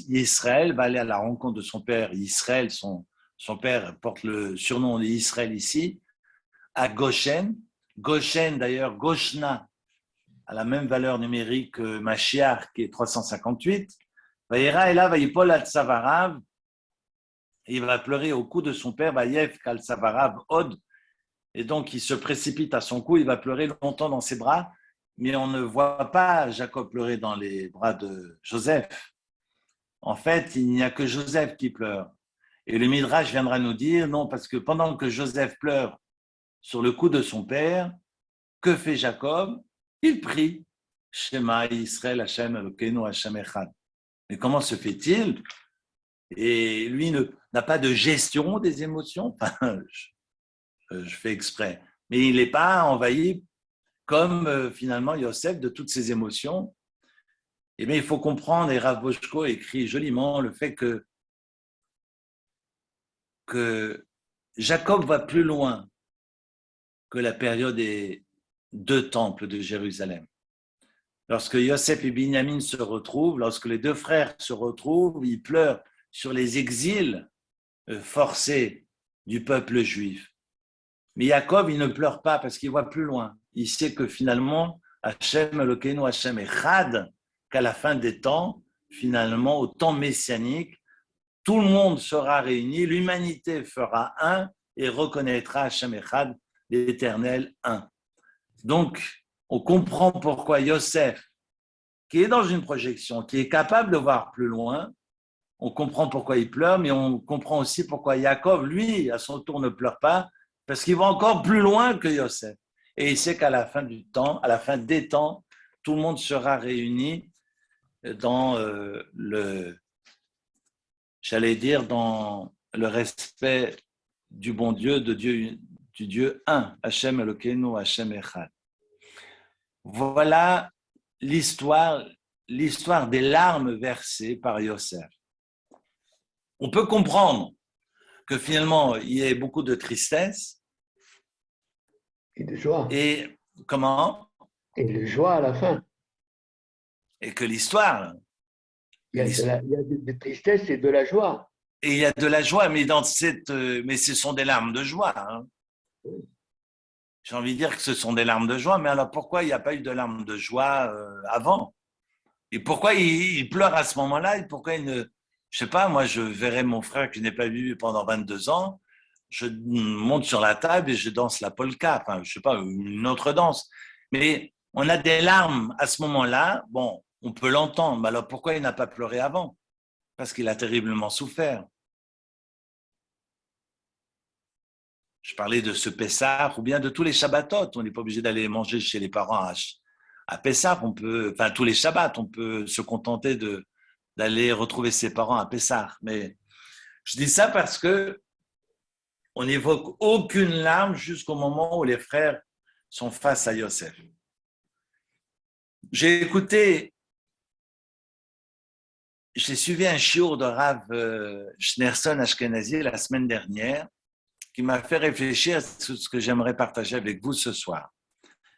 Israël, va aller à la rencontre de son père Israël, son père porte le surnom d'Israël ici, à Goshen. Goshen, d'ailleurs, Goshna, a la même valeur numérique que Mashiach, qui est 358. Vaïra, et là, Vaïpol al Tsavarav, il va pleurer au cou de son père, Vaïev kal Tsavarav Od, et donc il se précipite à son cou, il va pleurer longtemps dans ses bras, mais on ne voit pas Jacob pleurer dans les bras de Joseph. En fait, il n'y a que Joseph qui pleure. Et le Midrash viendra nous dire, non, parce que pendant que Joseph pleure sur le cou de son père, que fait Jacob? Il prie. Shema Israël Hashem Elokeinu Hashem Echad. Mais comment se fait-il? Et lui n'a pas de gestion des émotions. Enfin, je fais exprès. Mais il n'est pas envahi comme finalement Yosef de toutes ses émotions. Et bien, il faut comprendre, et Rav Boshko écrit joliment le fait que Jacob va plus loin que la période des 2 temples de Jérusalem. Lorsque Yosef et Binyamin se retrouvent, lorsque les 2 frères se retrouvent, ils pleurent sur les exils forcés du peuple juif. Mais Jacob, il ne pleure pas parce qu'il voit plus loin. Il sait que finalement, Hashem Elokeinu Hashem Echad, qu'à la fin des temps, finalement, au temps messianique, tout le monde sera réuni, l'humanité fera un et reconnaîtra Hashem Echad, l'Éternel un. Donc, on comprend pourquoi Yosef, qui est dans une projection, qui est capable de voir plus loin, on comprend pourquoi il pleure, mais on comprend aussi pourquoi Jacob, lui, à son tour, ne pleure pas, parce qu'il va encore plus loin que Yosef. Et il sait qu'à la fin du temps, à la fin des temps, tout le monde sera réuni dans dans le respect du bon Dieu, du Dieu un, Hashem Elokeinu, Hashem Echad. Voilà l'histoire des larmes versées par Yosef. On peut comprendre que finalement, il y ait beaucoup de tristesse. Et de joie. Et comment? Et de joie à la fin. Et que l'histoire Il y a de tristesse et de la joie. Et il y a de la joie, mais mais ce sont des larmes de joie. Hein. J'ai envie de dire que ce sont des larmes de joie, mais alors pourquoi il n'y a pas eu de larmes de joie avant? Et pourquoi il pleure à ce moment-là? Et pourquoi il ne... Je sais pas, moi je verrais mon frère que je n'ai pas vu pendant 22 ans, je monte sur la table et je danse la polka, enfin je sais pas, une autre danse. Mais on a des larmes à ce moment-là, bon, on peut l'entendre, mais alors pourquoi il n'a pas pleuré avant? Parce qu'il a terriblement souffert. Je parlais de ce Pessah ou bien de tous les Shabbatot. On n'est pas obligé d'aller manger chez les parents à Pessah. Enfin, tous les Shabbats, on peut se contenter d'aller retrouver ses parents à Pessah. Mais je dis ça parce que on n'évoque aucune larme jusqu'au moment où les frères sont face à Yosef. J'ai suivi un shiur de Rav Schneerson Ashkenazi la semaine dernière qui m'a fait réfléchir à ce que j'aimerais partager avec vous ce soir.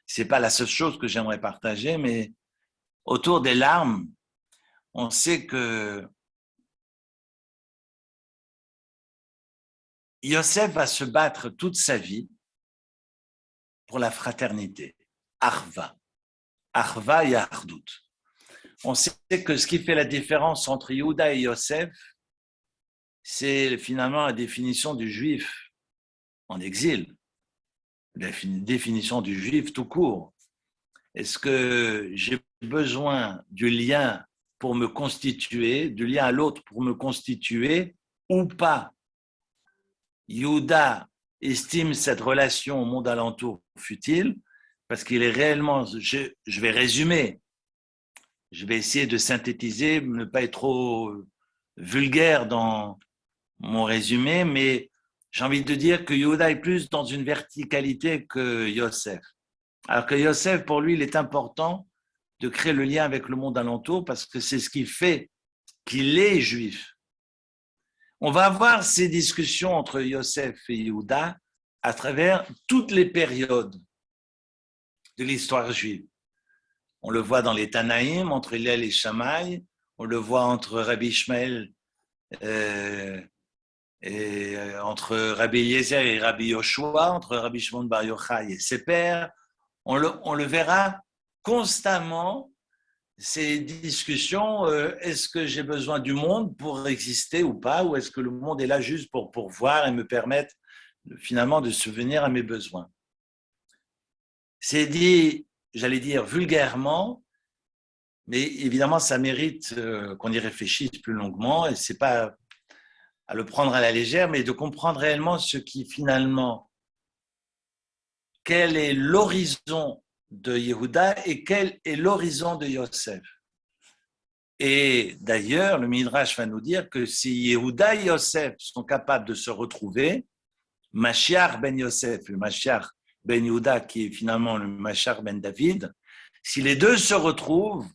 Ce n'est pas la seule chose que j'aimerais partager, mais autour des larmes, on sait que Yosef va se battre toute sa vie pour la fraternité, Arva et Ardout. On sait que ce qui fait la différence entre Yehuda et Yosef, c'est finalement la définition du juif en exil, la définition du juif tout court. Est-ce que j'ai besoin du lien pour me constituer, du lien à l'autre pour me constituer ou pas? Yehuda estime cette relation au monde alentour futile parce qu'il est réellement, je vais résumer, je vais essayer de synthétiser, ne pas être trop vulgaire dans mon résumé, mais j'ai envie de dire que Yehuda est plus dans une verticalité que Yosef. Alors que Yosef, pour lui, il est important de créer le lien avec le monde alentour parce que c'est ce qui fait qu'il est juif. On va avoir ces discussions entre Yosef et Yehuda à travers toutes les périodes de l'histoire juive. On le voit dans les Tanaïm, entre Hillel et Shammai, on le voit entre Rabbi Ishmael et entre Rabbi Eliezer et Rabbi Yoshua, entre Rabbi Shimon Bar Yochai et ses pairs. On le verra constamment, ces discussions, est-ce que j'ai besoin du monde pour exister ou pas, ou est-ce que le monde est là juste pour pourvoir et me permettre finalement de subvenir à mes besoins? C'est dit, j'allais dire vulgairement, mais évidemment ça mérite qu'on y réfléchisse plus longuement, et c'est pas à le prendre à la légère, mais de comprendre réellement ce qui finalement, quel est l'horizon de Yehuda et quel est l'horizon de Yosef. Et d'ailleurs, le Midrash va nous dire que si Yehuda et Yosef sont capables de se retrouver, Mashiach ben Yosef, le Mashiach ben Yehuda, qui est finalement le Mashiach ben David, si les deux se retrouvent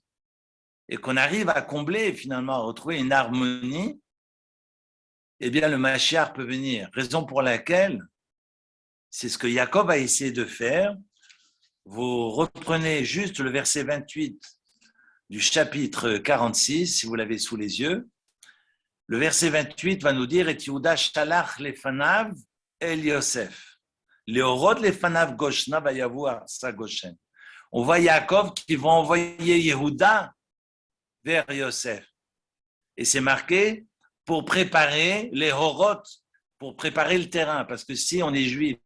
et qu'on arrive à combler, finalement, à retrouver une harmonie, eh bien, le Mashiach peut venir. Raison pour laquelle, c'est ce que Jacob a essayé de faire. Vous reprenez juste le verset 28 du chapitre 46, si vous l'avez sous les yeux. Le verset 28 va nous dire « Et Yehuda shalach lefanav el Yosef. Leorod lefanav goshna vayavu arsa goshen. » On voit Jacob qui va envoyer Yehuda vers Yosef. Et c'est marqué pour préparer les horot, pour préparer le terrain. Parce que si on est juif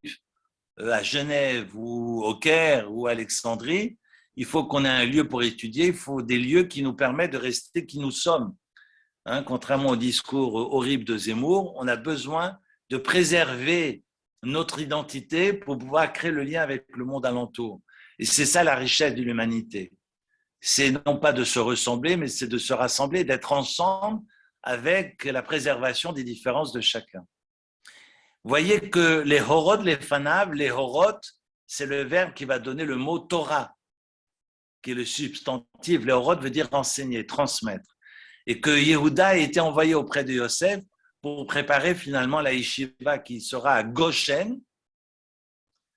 à Genève ou au Caire ou à Alexandrie, il faut qu'on ait un lieu pour étudier, il faut des lieux qui nous permettent de rester qui nous sommes. Hein, contrairement au discours horrible de Zemmour, on a besoin de préserver notre identité pour pouvoir créer le lien avec le monde alentour. Et c'est ça la richesse de l'humanité. C'est non pas de se ressembler, mais c'est de se rassembler, d'être ensemble avec la préservation des différences de chacun. Vous voyez que les horod, les fanav, les horod, c'est le verbe qui va donner le mot Torah, qui est le substantif. Les horod veut dire enseigner, transmettre. Et que Yehuda a été envoyé auprès de Yosef pour préparer finalement la yeshiva qui sera à Goshen,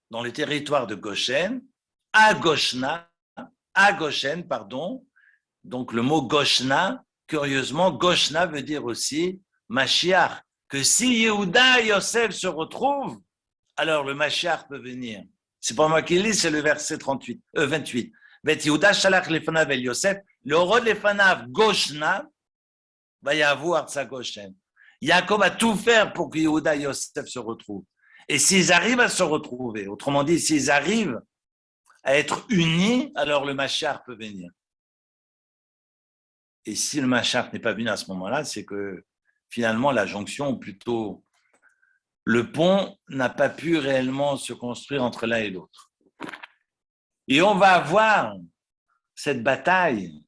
dans le territoire de Goshen, à Goshen, pardon. Donc le mot Goshna, curieusement, Goshna veut dire aussi Mashiach, que si Yehuda et Yosef se retrouvent, alors le Mashiach peut venir. C'est pas moi qui lis, c'est le verset 28. Vet Yehuda shalach lefanav el Yosef, le rod lefanav Goshna, va y avoir sa Goshen. Yaakov va tout faire pour que Yehuda et Yosef se retrouvent. Et s'ils arrivent à se retrouver, autrement dit, s'ils arrivent à être unis, alors le Mashiach peut venir. Et si le Mashiach n'est pas venu à ce moment-là, c'est que finalement la jonction, ou plutôt le pont, n'a pas pu réellement se construire entre l'un et l'autre. Et on va avoir cette bataille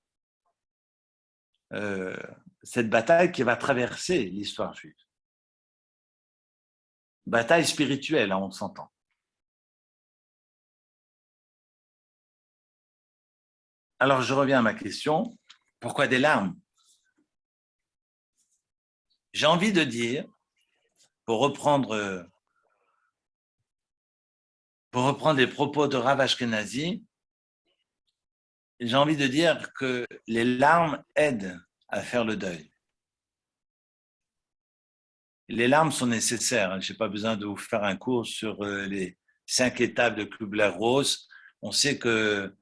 qui va traverser l'histoire juive. Bataille spirituelle, hein, on s'entend. Alors, je reviens à ma question. Pourquoi des larmes? J'ai envie de dire, pour reprendre les propos de Rav Ashkenazi, j'ai envie de dire que les larmes aident à faire le deuil. Les larmes sont nécessaires. Je n'ai pas besoin de vous faire un cours sur les 5 étapes de Kubler-Ross. On sait que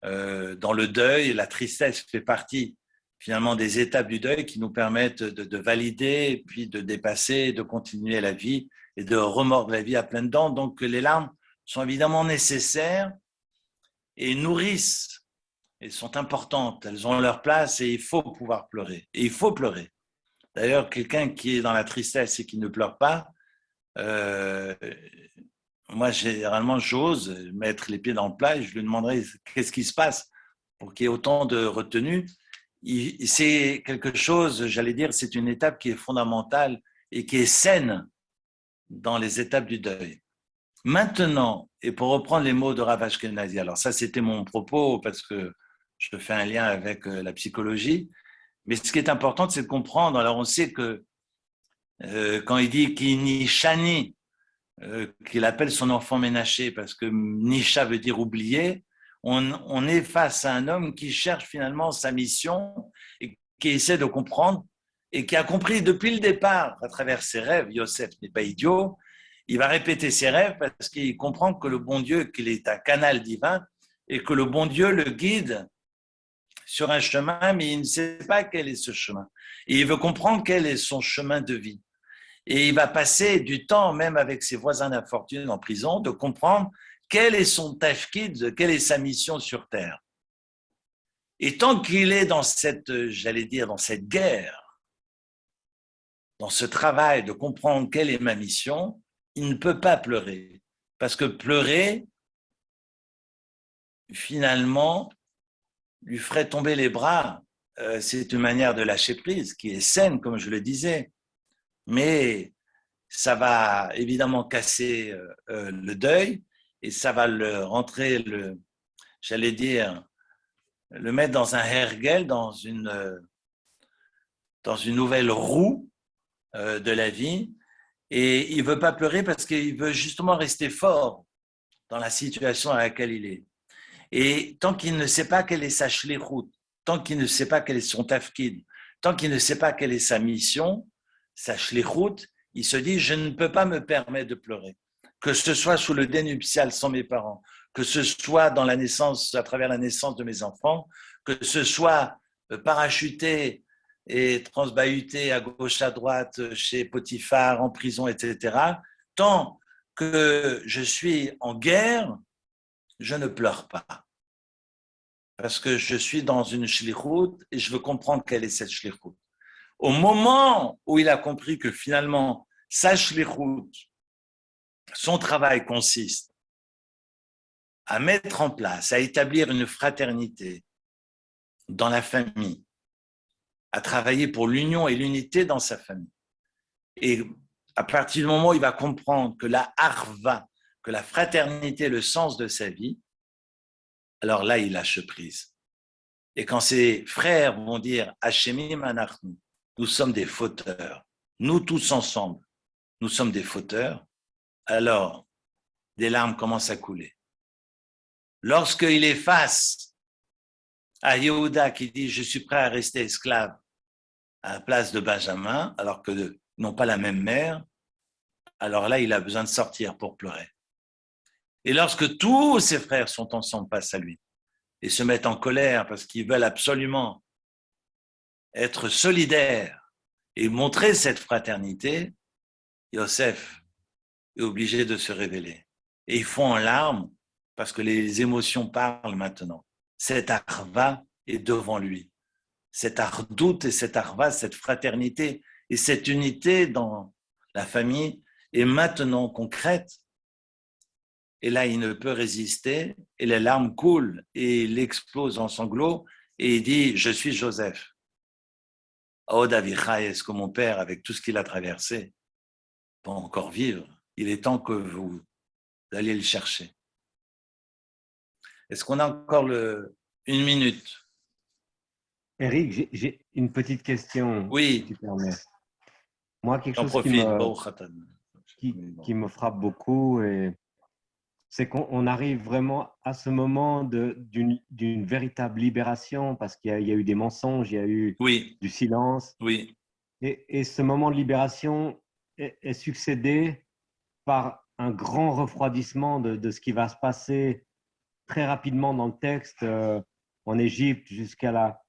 dans le deuil, la tristesse fait partie finalement des étapes du deuil qui nous permettent de valider, puis de dépasser, de continuer la vie et de remordre la vie à pleines dents. Donc les larmes sont évidemment nécessaires et nourrissent et sont importantes. Elles ont leur place et il faut pouvoir pleurer. Et il faut pleurer. D'ailleurs, quelqu'un qui est dans la tristesse et qui ne pleure pas, moi, généralement, j'ose mettre les pieds dans le plat et je lui demanderai qu'est-ce qui se passe pour qu'il y ait autant de retenue. C'est quelque chose, j'allais dire, c'est une étape qui est fondamentale et qui est saine dans les étapes du deuil. Maintenant, et pour reprendre les mots de Rav Ashkenazi, alors ça, c'était mon propos parce que je fais un lien avec la psychologie, mais ce qui est important, c'est de comprendre. Alors, on sait que quand il dit qu'il shani, qu'il appelle son enfant ménaché, parce que Nisha veut dire oublier, on est face à un homme qui cherche finalement sa mission et qui essaie de comprendre et qui a compris depuis le départ à travers ses rêves. Yosef n'est pas idiot, il va répéter ses rêves parce qu'il comprend que le bon Dieu, qu'il est un canal divin et que le bon Dieu le guide sur un chemin, mais il ne sait pas quel est ce chemin. Et il veut comprendre quel est son chemin de vie. Et il va passer du temps, même avec ses voisins d'infortune en prison, de comprendre quel est son tafkid, quelle est sa mission sur Terre. Et tant qu'il est dans cette, j'allais dire, dans cette guerre, dans ce travail de comprendre quelle est ma mission, il ne peut pas pleurer. Parce que pleurer, finalement, lui ferait tomber les bras. C'est une manière de lâcher prise qui est saine, comme je le disais. Mais ça va évidemment casser le deuil et ça va le rentrer, j'allais dire, le mettre dans un hergel, dans une nouvelle roue de la vie. Et il ne veut pas pleurer parce qu'il veut justement rester fort dans la situation à laquelle il est. Et tant qu'il ne sait pas quelle est sa shlichut, tant qu'il ne sait pas quel est son tafkid, tant qu'il ne sait pas quelle est sa mission, sa shlichut, il se dit, je ne peux pas me permettre de pleurer. Que ce soit sous le deuil nuptial sans mes parents, que ce soit dans la naissance, à travers la naissance de mes enfants, que ce soit parachuté et transbahuté à gauche, à droite, chez Potiphar, en prison, etc. Tant que je suis en guerre, je ne pleure pas. Parce que je suis dans une shlichut et je veux comprendre quelle est cette shlichut. Au moment où il a compris que finalement, sa shlichut, son travail consiste à mettre en place, à établir une fraternité dans la famille, à travailler pour l'union et l'unité dans sa famille. Et à partir du moment où il va comprendre que la harva, que la fraternité est le sens de sa vie, alors là, il lâche prise. Et quand ses frères vont dire « Hashemim anachnu », nous sommes des fauteurs, nous tous ensemble, nous sommes des fauteurs, alors des larmes commencent à couler. Lorsqu'il est face à Yehuda qui dit « Je suis prêt à rester esclave à la place de Benjamin, alors que n'ont pas la même mère, alors là, il a besoin de sortir pour pleurer. Et lorsque tous ses frères sont ensemble face à lui et se mettent en colère parce qu'ils veulent absolument être solidaires et montrer cette fraternité, Yosef est obligé de se révéler. Et ils font en larmes parce que les émotions parlent maintenant. Cette arva est devant lui. Cette ardoute et cette arva, cette fraternité et cette unité dans la famille est maintenant concrète. Et là, il ne peut résister et les larmes coulent et il explose en sanglots et il dit « Je suis Joseph ». Oh, Davichai, est-ce que mon père, avec tout ce qu'il a traversé, peut encore vivre? Il est temps que vous alliez le chercher. Est-ce qu'on a encore une minute? Eric, j'ai une petite question, Oui. si tu permets. Moi, quelque J'en chose qui me frappe beaucoup, c'est qu'on arrive vraiment à ce moment d'une véritable libération, parce qu'il y a eu des mensonges, il y a eu du silence. Oui. Et ce moment de libération est succédé par un grand refroidissement de ce qui va se passer très rapidement dans le texte, en Égypte jusqu'à là.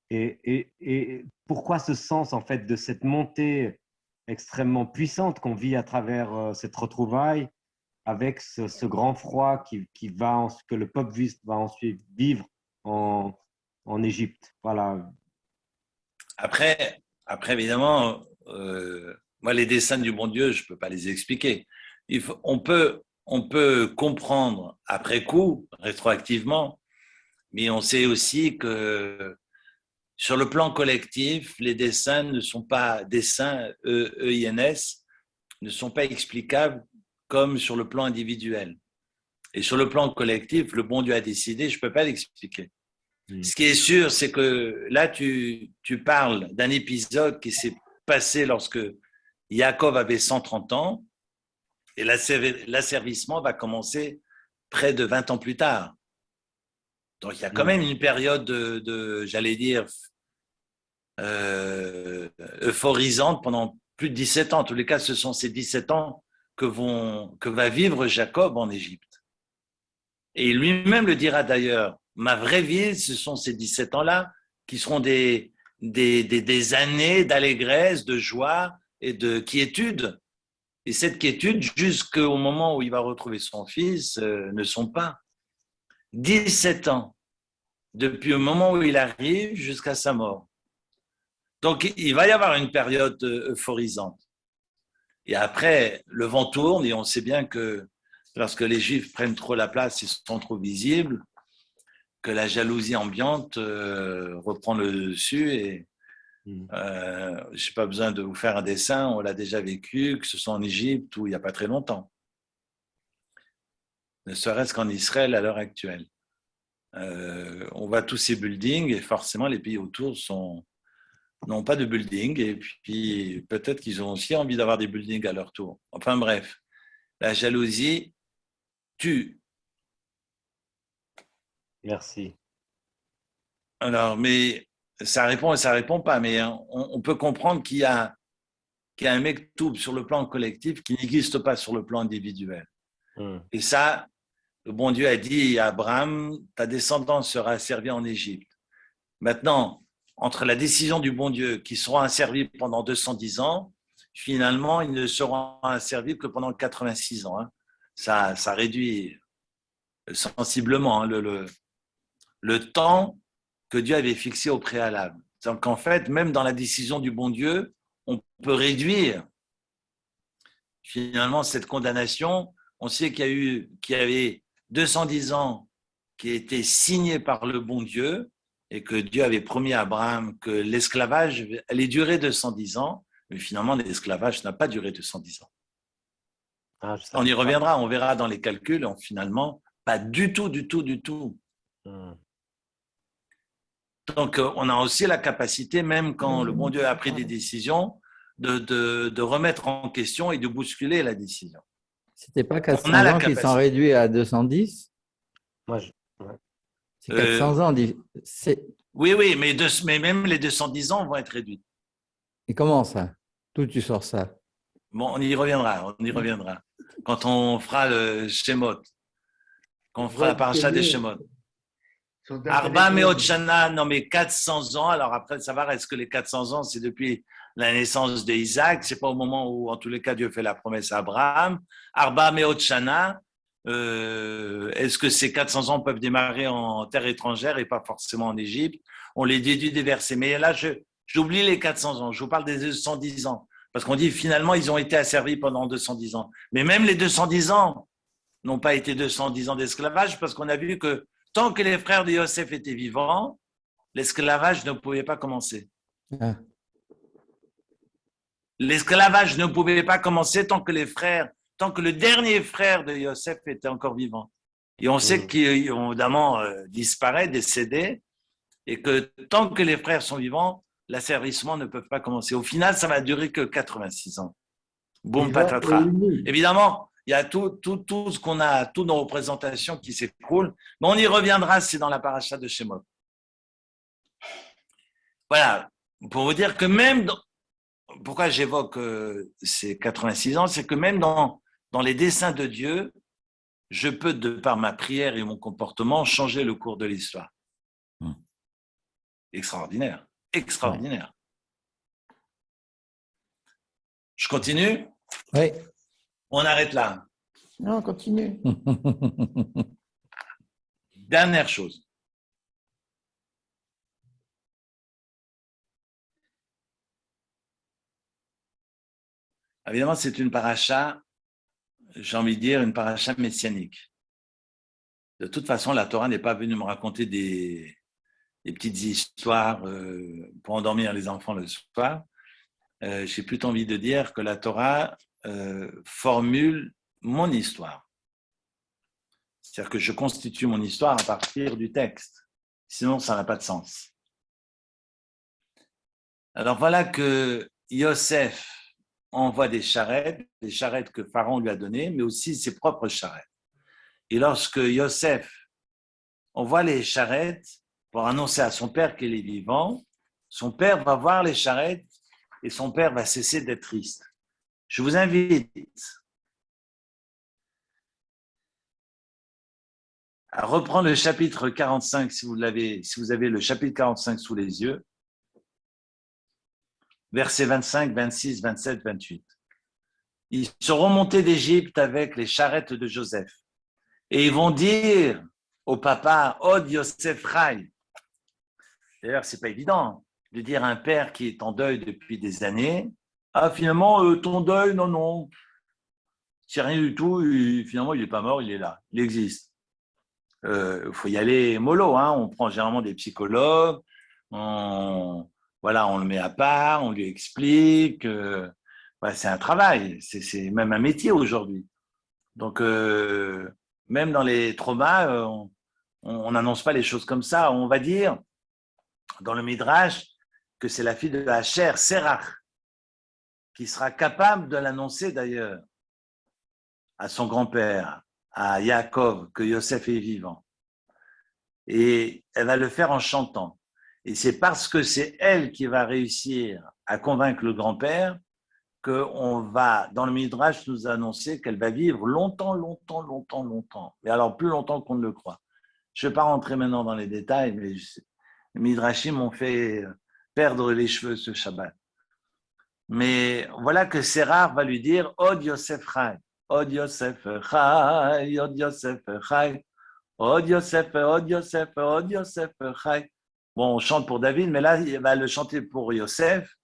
Et pourquoi ce sens en fait de cette montée extrêmement puissante qu'on vit à travers cette retrouvaille, avec ce grand froid que le peuple va ensuite vivre en Égypte. Voilà. Après évidemment, moi, les desseins du bon Dieu, je ne peux pas les expliquer. On peut comprendre après coup, rétroactivement, mais on sait aussi que sur le plan collectif, les desseins ne sont pas desseins, E-I-N-S, ne sont pas explicables comme sur le plan individuel. Et sur le plan collectif, le bon Dieu a décidé, je ne peux pas l'expliquer. Ce qui est sûr, c'est que là, tu parles d'un épisode qui s'est passé lorsque Yaakov avait 130 ans et l'asservissement va commencer près de 20 ans plus tard. Donc, il y a quand même une période j'allais dire, euphorisante pendant plus de 17 ans. En tous les cas, ce sont ces 17 ans que va vivre Jacob en Égypte. Et lui-même le dira d'ailleurs, ma vraie vie, ce sont ces 17 ans-là qui seront des années d'allégresse, de joie et de quiétude. Et cette quiétude, jusqu'au moment où il va retrouver son fils, ne sont pas. 17 ans, depuis le moment où il arrive jusqu'à sa mort. Donc, il va y avoir une période euphorisante. Et après, le vent tourne et on sait bien que lorsque les Juifs prennent trop la place et sont trop visibles, que la jalousie ambiante reprend le dessus et je n'ai pas besoin de vous faire un dessin, on l'a déjà vécu, que ce soit en Égypte ou il n'y a pas très longtemps. Ne serait-ce qu'en Israël à l'heure actuelle. On voit tous ces buildings et forcément les pays autour n'ont pas de building et puis peut-être qu'ils ont aussi envie d'avoir des buildings à leur tour. Enfin bref, la jalousie tue. Merci. Alors, mais ça répond et ça répond pas, mais on peut comprendre qu'il y a un mektoub sur le plan collectif qui n'existe pas sur le plan individuel. Et ça, le bon Dieu a dit à Abraham, ta descendance sera asservie en Égypte. Maintenant, entre la décision du bon Dieu qui seront asservis pendant 210 ans, finalement, ils ne seront asservis que pendant 86 ans. Hein. Ça réduit sensiblement le temps que Dieu avait fixé au préalable. Donc, en fait, même dans la décision du bon Dieu, on peut réduire finalement cette condamnation. On sait qu'il y avait 210 ans qui étaient signés par le bon Dieu et que Dieu avait promis à Abraham que l'esclavage allait durer 210 ans, mais finalement, l'esclavage n'a pas duré 210 ans. On y reviendra, on verra dans les calculs, finalement, pas du tout. Donc, on a aussi la capacité, même quand le bon Dieu a pris des décisions, de remettre en question et de bousculer la décision. C'était pas 400 ans qui sont réduits à 210 ? C'est 400 ans. Oui, mais même les 210 ans vont être réduits. Et comment ça? D'où tu sors ça? Bon, on y reviendra, Quand on fera le Shemot, quand on fera la paracha des Shemot. Arba Meot Shana, non mais 400 ans, alors après savoir est-ce que les 400 ans c'est depuis la naissance d'Isaac, c'est pas au moment où en tous les cas Dieu fait la promesse à Abraham. Arba Meot Shana, est-ce que ces 400 ans peuvent démarrer en terre étrangère et pas forcément en Égypte? On les déduit des versets, mais là j'oublie les 400 ans, je vous parle des 210 ans, parce qu'on dit finalement ils ont été asservis pendant 210 ans, mais même les 210 ans n'ont pas été 210 ans d'esclavage, parce qu'on a vu que tant que les frères de Yosef étaient vivants, l'esclavage ne pouvait pas commencer. Ah. L'esclavage ne pouvait pas commencer tant que le dernier frère de Yosef était encore vivant. Et on sait qu'ils ont évidemment disparu, décédé, et que tant que les frères sont vivants, l'asservissement ne peut pas commencer. Au final, ça va durer que 86 ans. Boum, patatras. Évidemment, il y a tout ce qu'on a, toutes nos représentations qui s'écroulent, mais on y reviendra, c'est dans la paracha de Shemot. Voilà, pour vous dire que même, pourquoi j'évoque ces 86 ans, c'est que même dans les desseins de Dieu, je peux, de par ma prière et mon comportement, changer le cours de l'histoire. Extraordinaire, extraordinaire. Je continue? Oui. On arrête là. Non, continue. Dernière chose. Évidemment, c'est une paracha, j'ai envie de dire, une paracha messianique. De toute façon, la Torah n'est pas venue me raconter des petites histoires pour endormir les enfants le soir. J'ai plutôt envie de dire que la Torah formule mon histoire. C'est-à-dire que je constitue mon histoire à partir du texte. Sinon, ça n'a pas de sens. Alors voilà que Yosef envoie des charrettes que Pharaon lui a données, mais aussi ses propres charrettes. Et lorsque Yosef envoie les charrettes pour annoncer à son père qu'il est vivant, son père va voir les charrettes et son père va cesser d'être triste. Je vous invite à reprendre le chapitre 45 si vous avez le chapitre 45 sous les yeux, versets 25, 26, 27, 28. Ils sont remontés d'Égypte avec les charrettes de Joseph et ils vont dire au papa, Od Yosef Chai. D'ailleurs, c'est pas évident de dire à un père qui est en deuil depuis des années, ah finalement, ton deuil, non, c'est rien du tout, finalement il n'est pas mort, il est là, il existe. Faut y aller mollo, hein. On prend généralement des psychologues, on le met à part, on lui explique. C'est un travail, c'est même un métier aujourd'hui. Donc, même dans les traumas, on n'annonce pas les choses comme ça. On va dire, dans le Midrash, que c'est la fille de Hacher, Serach, qui sera capable de l'annoncer d'ailleurs à son grand-père, à Yaakov, que Yosef est vivant. Et elle va le faire en chantant. Et c'est parce que c'est elle qui va réussir à convaincre le grand-père qu'on va, dans le Midrash, nous annoncer qu'elle va vivre longtemps. Mais alors plus longtemps qu'on ne le croit. Je ne vais pas rentrer maintenant dans les détails, mais les Midrashim m'ont fait perdre les cheveux ce Shabbat. Mais voilà que Serach va lui dire « Od Yosef Chai, Od Yosef Chai, Od Yosef Chai, Od Yosef, Od Yosef, Od Yosef Chai ». Bon, on chante pour David, mais là, il va le chanter pour Yosef.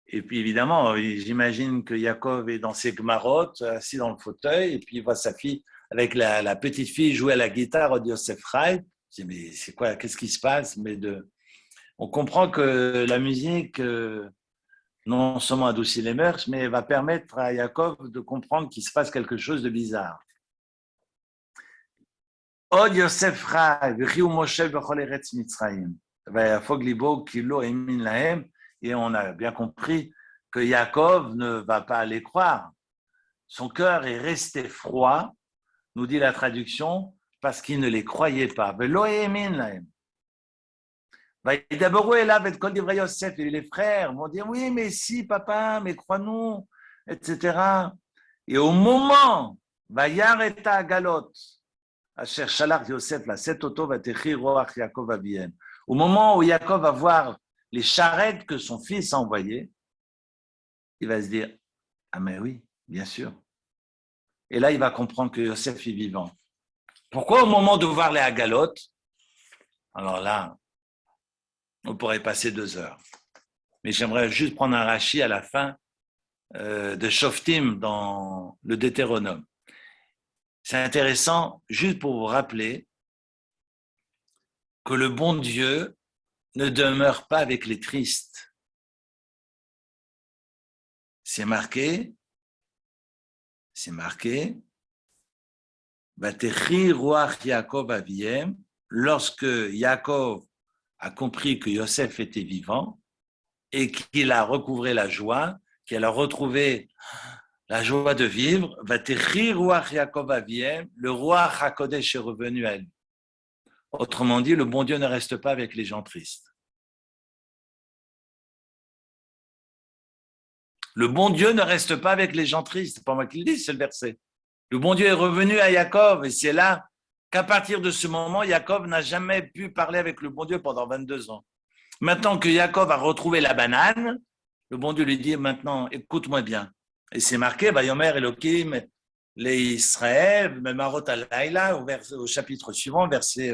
Et puis, évidemment, j'imagine que Yaakov est dans ses gmarottes, assis dans le fauteuil, et puis il voit sa fille avec la petite fille jouer à la guitare, Od Yosef Chai. Il dit, mais c'est quoi, qu'est-ce qui se passe? On comprend que la musique, non seulement adoucit les mœurs, mais va permettre à Yaakov de comprendre qu'il se passe quelque chose de bizarre. Od Yosef Chai, v'chiu Moshe b'chol eretz Mitzrayim, v'yafog libo kilo emin lahem. Et on a bien compris que Yaakov ne va pas les croire. Son cœur est resté froid, nous dit la traduction, parce qu'il ne les croyait pas. V'lo emin lahem. D'abord, là, avec Kol Divrei Yosef, et les frères vont dire oui, mais si, papa, mais crois-nous, etc. Et au moment, Vayar et Agalot, Asher Shalach Yosef, la Set Oto Vatechi Roach Yaakov Abiem. Au moment où Yaakov va voir les charrettes que son fils a envoyées, il va se dire ah, mais oui, bien sûr. Et là, il va comprendre que Yosef est vivant. Pourquoi au moment de voir les Agalot? Alors là, on pourrait passer 2 heures. Mais j'aimerais juste prendre un rachi à la fin de Shoftim dans le Deutéronome. C'est intéressant, juste pour vous rappeler que le bon Dieu ne demeure pas avec les tristes. C'est marqué, Vatechi Ruach Yaakov Aviem, lorsque Yaakov a compris que Yosef était vivant et qu'il a recouvré la joie, qu'il a retrouvé la joie de vivre, Vatechi Ruach Yaakov Aviem, le Ruach HaKodesh est revenu à lui. Autrement dit, le bon Dieu ne reste pas avec les gens tristes. Le bon Dieu ne reste pas avec les gens tristes. C'est pas moi qui le dis, c'est le verset. Le bon Dieu est revenu à Yaakov et c'est là qu'à partir de ce moment, Yaakov n'a jamais pu parler avec le bon Dieu pendant 22 ans. Maintenant que Yaakov a retrouvé la banane, le bon Dieu lui dit maintenant, écoute-moi bien. Et c'est marqué, Vayomer Elohim, les Israël, Memarot Alayla, au chapitre suivant, verset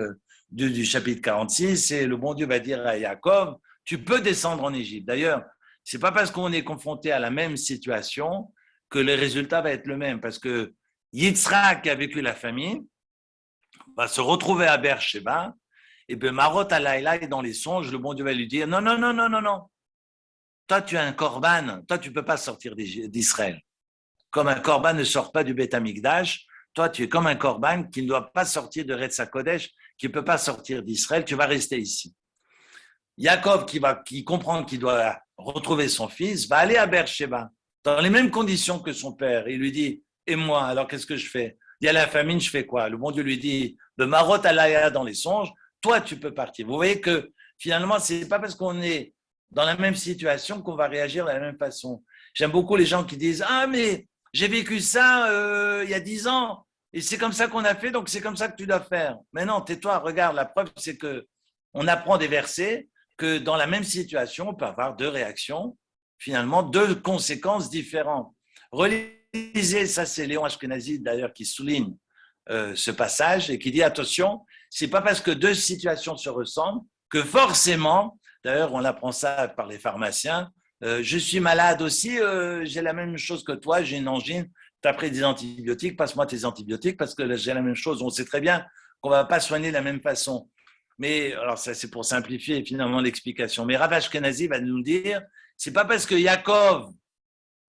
2 du chapitre 46, et le bon Dieu va dire à Yaakov, tu peux descendre en Égypte. D'ailleurs, c'est pas parce qu'on est confronté à la même situation que le résultat va être le même, parce que Yitzhak qui a vécu la famine va se retrouver à Beersheba, et bien Marot Alayla est dans les songes, le bon Dieu va lui dire non, toi tu es un korban, toi tu peux pas sortir d'Israël. Comme un korban ne sort pas du Beth Amikdash, toi tu es comme un korban qui ne doit pas sortir de Retz HaKodesh, qui ne peut pas sortir d'Israël, tu vas rester ici. Yaakov qui comprend qu'il doit retrouver son fils, va aller à Beersheba, dans les mêmes conditions que son père. Il lui dit, et moi, alors qu'est-ce que je fais? Il y a la famine, je fais quoi? Le bon Dieu lui dit, de Marot Alaya dans les songes, toi tu peux partir. Vous voyez que finalement, c'est pas parce qu'on est dans la même situation qu'on va réagir de la même façon. J'aime beaucoup les gens qui disent, ah mais j'ai vécu ça il y a 10 ans, et c'est comme ça qu'on a fait, donc c'est comme ça que tu dois faire. Mais non, tais-toi, regarde, la preuve c'est que on apprend des versets que dans la même situation, on peut avoir 2 réactions, finalement 2 conséquences différentes. Relisez, ça c'est Léon Ashkenazi d'ailleurs qui souligne ce passage et qui dit attention, c'est pas parce que 2 situations se ressemblent que forcément, d'ailleurs on apprend ça par les pharmaciens, je suis malade aussi, j'ai la même chose que toi, j'ai une angine, tu as pris des antibiotiques, passe-moi tes antibiotiques parce que j'ai la même chose. On sait très bien qu'on ne va pas soigner de la même façon. Mais alors ça c'est pour simplifier finalement l'explication. Mais Rav Ashkenazi va nous dire, c'est pas parce que Yaakov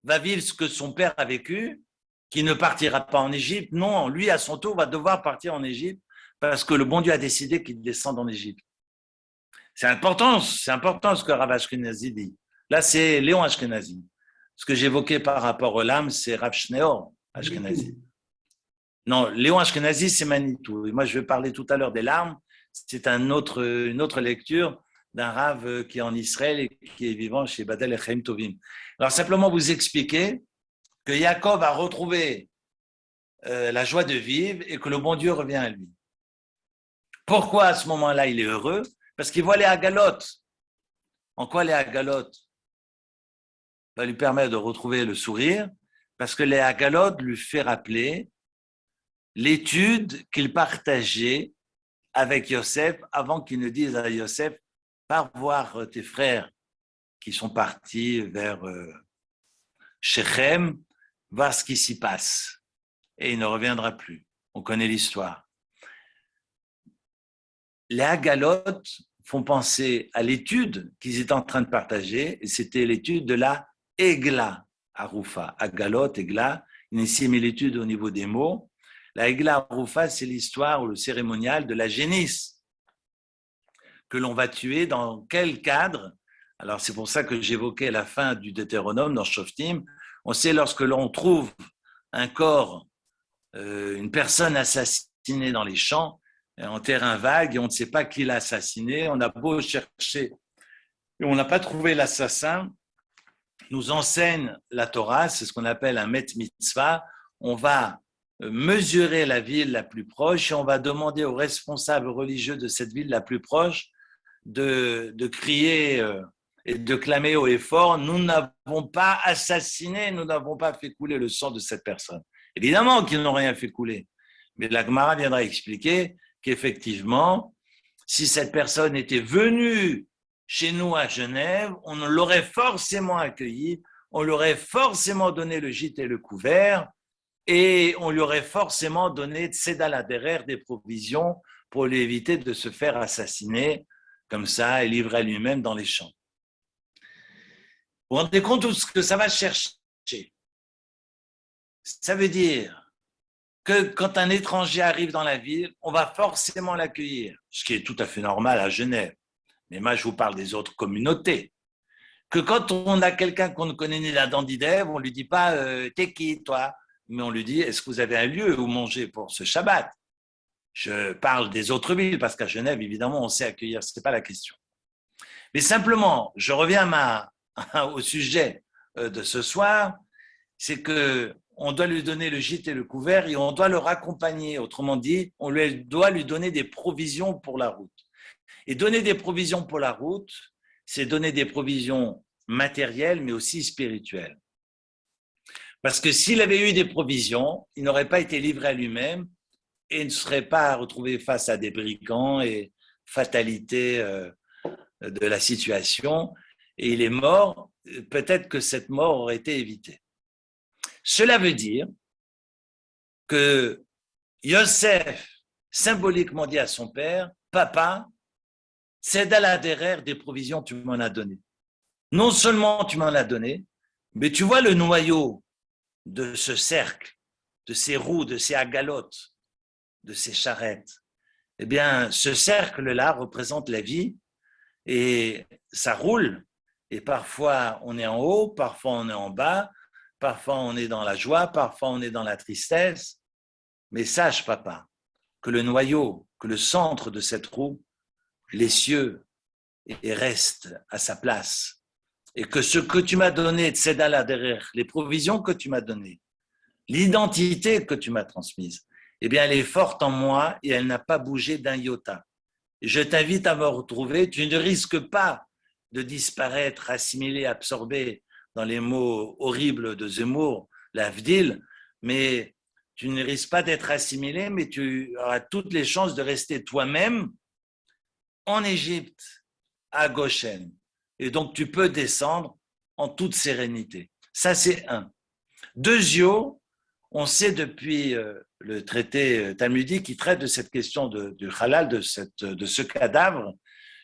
va vivre ce que son père a vécu qu'il ne partira pas en Égypte. Non, lui à son tour va devoir partir en Égypte parce que le bon Dieu a décidé qu'il descende en Égypte. C'est important ce que Rav Ashkenazi dit. Là c'est Léon Ashkenazi. Ce que j'évoquais par rapport au l'âme, c'est Rav Shneor Ashkenazi. Non, Léon Ashkenazi c'est Manitou. Et moi je vais parler tout à l'heure des larmes. C'est une autre lecture d'un Rav qui est en Israël et qui est vivant chez Badel et Chaim Tovim. Alors simplement vous expliquer que Yaakov a retrouvé la joie de vivre et que le bon Dieu revient à lui. Pourquoi à ce moment-là il est heureux? Parce qu'il voit les Hagalot. En quoi les Hagalot va lui permettre de retrouver le sourire? Parce que les Hagalot lui fait rappeler l'étude qu'il partageait avec Yosef, avant qu'il ne dise à Yosef, pars voir tes frères qui sont partis vers Shechem, voir ce qui s'y passe. Et il ne reviendra plus. On connaît l'histoire. Les Hagalot font penser à l'étude qu'ils étaient en train de partager, et c'était l'étude de la Egla Arufa. Hagalot, Egla, une similitude au niveau des mots. La Egla Arufa, c'est l'histoire ou le cérémonial de la génisse que l'on va tuer dans quel cadre? Alors, c'est pour ça que j'évoquais la fin du Deutéronome dans Shoftim. On sait lorsque l'on trouve un corps, une personne assassinée dans les champs, en terrain vague et on ne sait pas qui l'a assassiné. On a beau chercher et on n'a pas trouvé l'assassin. Nous enseigne la Torah, c'est ce qu'on appelle un met mitzvah. On va mesurer la ville la plus proche et on va demander aux responsables religieux de cette ville la plus proche de crier et de clamer haut et fort, nous n'avons pas assassiné, nous n'avons pas fait couler le sang de cette personne. Évidemment qu'ils n'ont rien fait couler, mais la Gemara viendra expliquer qu'effectivement, si cette personne était venue chez nous à Genève, on l'aurait forcément accueilli, on lui aurait forcément donné le gîte et le couvert, et on lui aurait forcément donné tzedal aderer, des provisions pour lui éviter de se faire assassiner comme ça et livrer lui-même dans les champs. Vous vous rendez compte de ce que ça va chercher? Ça veut dire que quand un étranger arrive dans la ville, on va forcément l'accueillir, ce qui est tout à fait normal à Genève. Mais moi, je vous parle des autres communautés. Que quand on a quelqu'un qu'on ne connaît ni la dent d'Idève, on ne lui dit pas « t'es qui, toi ?» mais on lui dit « est-ce que vous avez un lieu où manger pour ce Shabbat ?» Je parle des autres villes, parce qu'à Genève, évidemment, on sait accueillir, ce n'est pas la question. Mais simplement, je reviens au sujet de ce soir, c'est qu'on doit lui donner le gîte et le couvert et on doit le raccompagner. Autrement dit, on doit lui donner des provisions pour la route. Et donner des provisions pour la route, c'est donner des provisions matérielles, mais aussi spirituelles. Parce que s'il avait eu des provisions, il n'aurait pas été livré à lui-même et ne serait pas retrouvé face à des brigands et fatalité de la situation. Et il est mort, peut-être que cette mort aurait été évitée. Cela veut dire que Yosef symboliquement dit à son père, « Papa, tzedal aderer, des provisions, tu m'en as donné. Non seulement tu m'en as donné, mais tu vois le noyau de ce cercle, de ces roues, de ces agalotes, de ces charrettes. Eh bien, ce cercle-là représente la vie et ça roule. Et parfois, on est en haut, parfois on est en bas, parfois on est dans la joie, parfois on est dans la tristesse. Mais sache, papa, que le noyau, que le centre de cette roue, les cieux, et reste à sa place. Et que ce que tu m'as donné, tzedal aderer, les provisions que tu m'as données, l'identité que tu m'as transmise, eh bien, elle est forte en moi et elle n'a pas bougé d'un iota. Je t'invite à me retrouver. Tu ne risques pas de disparaître, assimilé, absorbé dans les mots horribles de Zemmour, l'Avdil, mais tu ne risques pas d'être assimilé, mais tu auras toutes les chances de rester toi-même en Égypte, à Goshen. Et donc, tu peux descendre en toute sérénité. Ça, c'est un. Deuxièmement, on sait depuis le traité talmudique qui traite de cette question du halal, de ce cadavre,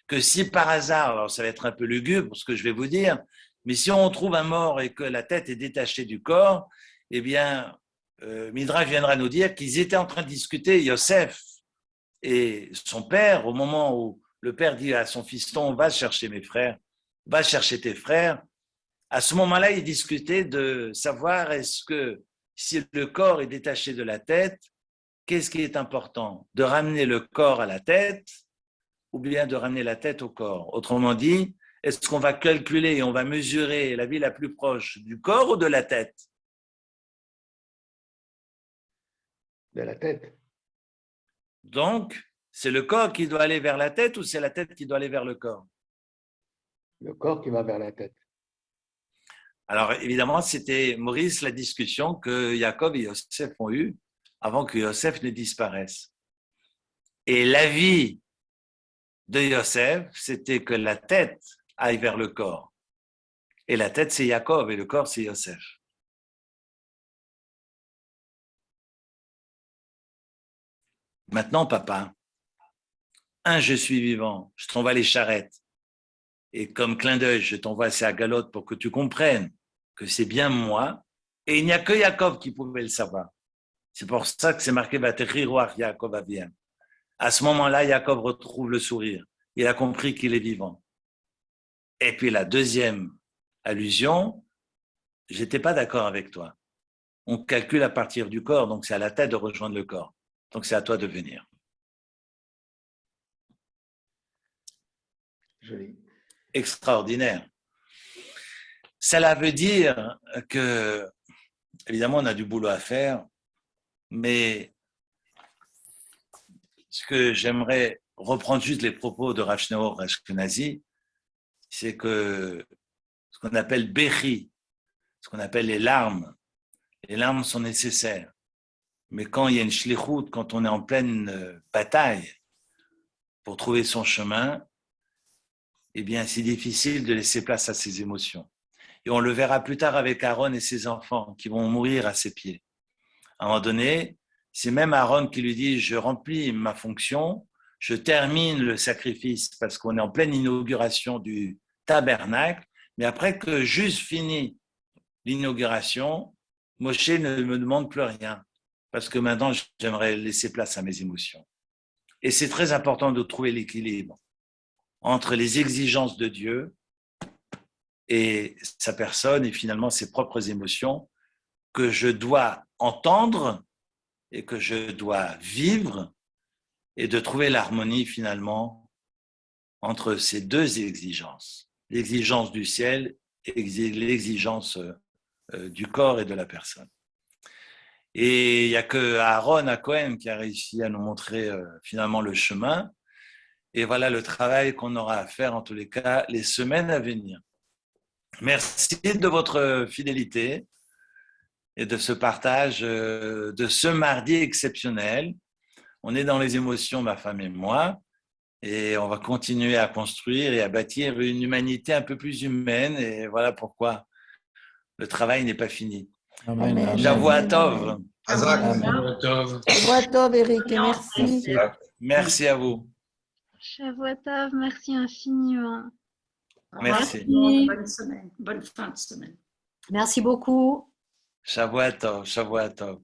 que si par hasard, alors ça va être un peu lugubre ce que je vais vous dire, mais si on trouve un mort et que la tête est détachée du corps, eh bien, Midrash viendra nous dire qu'ils étaient en train de discuter, Yosef et son père, au moment où le père dit à son fiston, va chercher mes frères, va chercher tes frères. À ce moment-là, ils discutaient de savoir est-ce que si le corps est détaché de la tête, qu'est-ce qui est important? De ramener le corps à la tête ou bien de ramener la tête au corps? Autrement dit, est-ce qu'on va calculer et on va mesurer la vie la plus proche du corps ou de la tête? De la tête. Donc, c'est le corps qui doit aller vers la tête ou c'est la tête qui doit aller vers le corps? Le corps qui va vers la tête. Alors, évidemment, c'était, Maurice, la discussion que Jacob et Yosef ont eue avant que Yosef ne disparaisse. Et l'avis de Yosef, c'était que la tête aille vers le corps. Et la tête, c'est Jacob et le corps, c'est Yosef. Maintenant, papa, je suis vivant, je t'envoie les charrettes. Et comme clin d'œil, je t'envoie ces agalotes pour que tu comprennes que c'est bien moi. Et il n'y a que Jacob qui pouvait le savoir. C'est pour ça que c'est marqué « Vatechiroach Yaakov Aviem ». À ce moment-là, Jacob retrouve le sourire. Il a compris qu'il est vivant. Et puis la deuxième allusion, j'étais pas d'accord avec toi. On calcule à partir du corps, donc c'est à la tête de rejoindre le corps. Donc c'est à toi de venir. Joli. extraordinaire. Cela veut dire que, évidemment, on a du boulot à faire, mais ce que j'aimerais reprendre juste les propos de Rav Shneor Ashkenazi, c'est que ce qu'on appelle Bechi, ce qu'on appelle les larmes sont nécessaires. Mais quand il y a une shlichut, quand on est en pleine bataille pour trouver son chemin, eh bien, c'est difficile de laisser place à ses émotions. Et on le verra plus tard avec Aaron et ses enfants qui vont mourir à ses pieds. À un moment donné, c'est même Aaron qui lui dit « Je remplis ma fonction, je termine le sacrifice parce qu'on est en pleine inauguration du tabernacle, mais après que juste fini l'inauguration, Moshe ne me demande plus rien parce que maintenant, j'aimerais laisser place à mes émotions. » Et c'est très important de trouver l'équilibre entre les exigences de Dieu et sa personne et finalement ses propres émotions que je dois entendre et que je dois vivre et de trouver l'harmonie finalement entre ces deux exigences, l'exigence du ciel et l'exigence du corps et de la personne. Et il n'y a que Aaron à Cohen qui a réussi à nous montrer finalement le chemin. Et voilà le travail qu'on aura à faire en tous les cas les semaines à venir. Merci de votre fidélité et de ce partage de ce mardi exceptionnel. On est dans les émotions, ma femme et moi, et on va continuer à construire et à bâtir une humanité un peu plus humaine. Et voilà pourquoi le travail n'est pas fini. Amen. Shavua Tov. Shavua Tov, Eric, et merci. Merci à vous. Shavua Tov, merci infiniment. Merci. Bonne semaine, bonne fin de semaine. Merci beaucoup. Shavua Tov, Shavua Tov.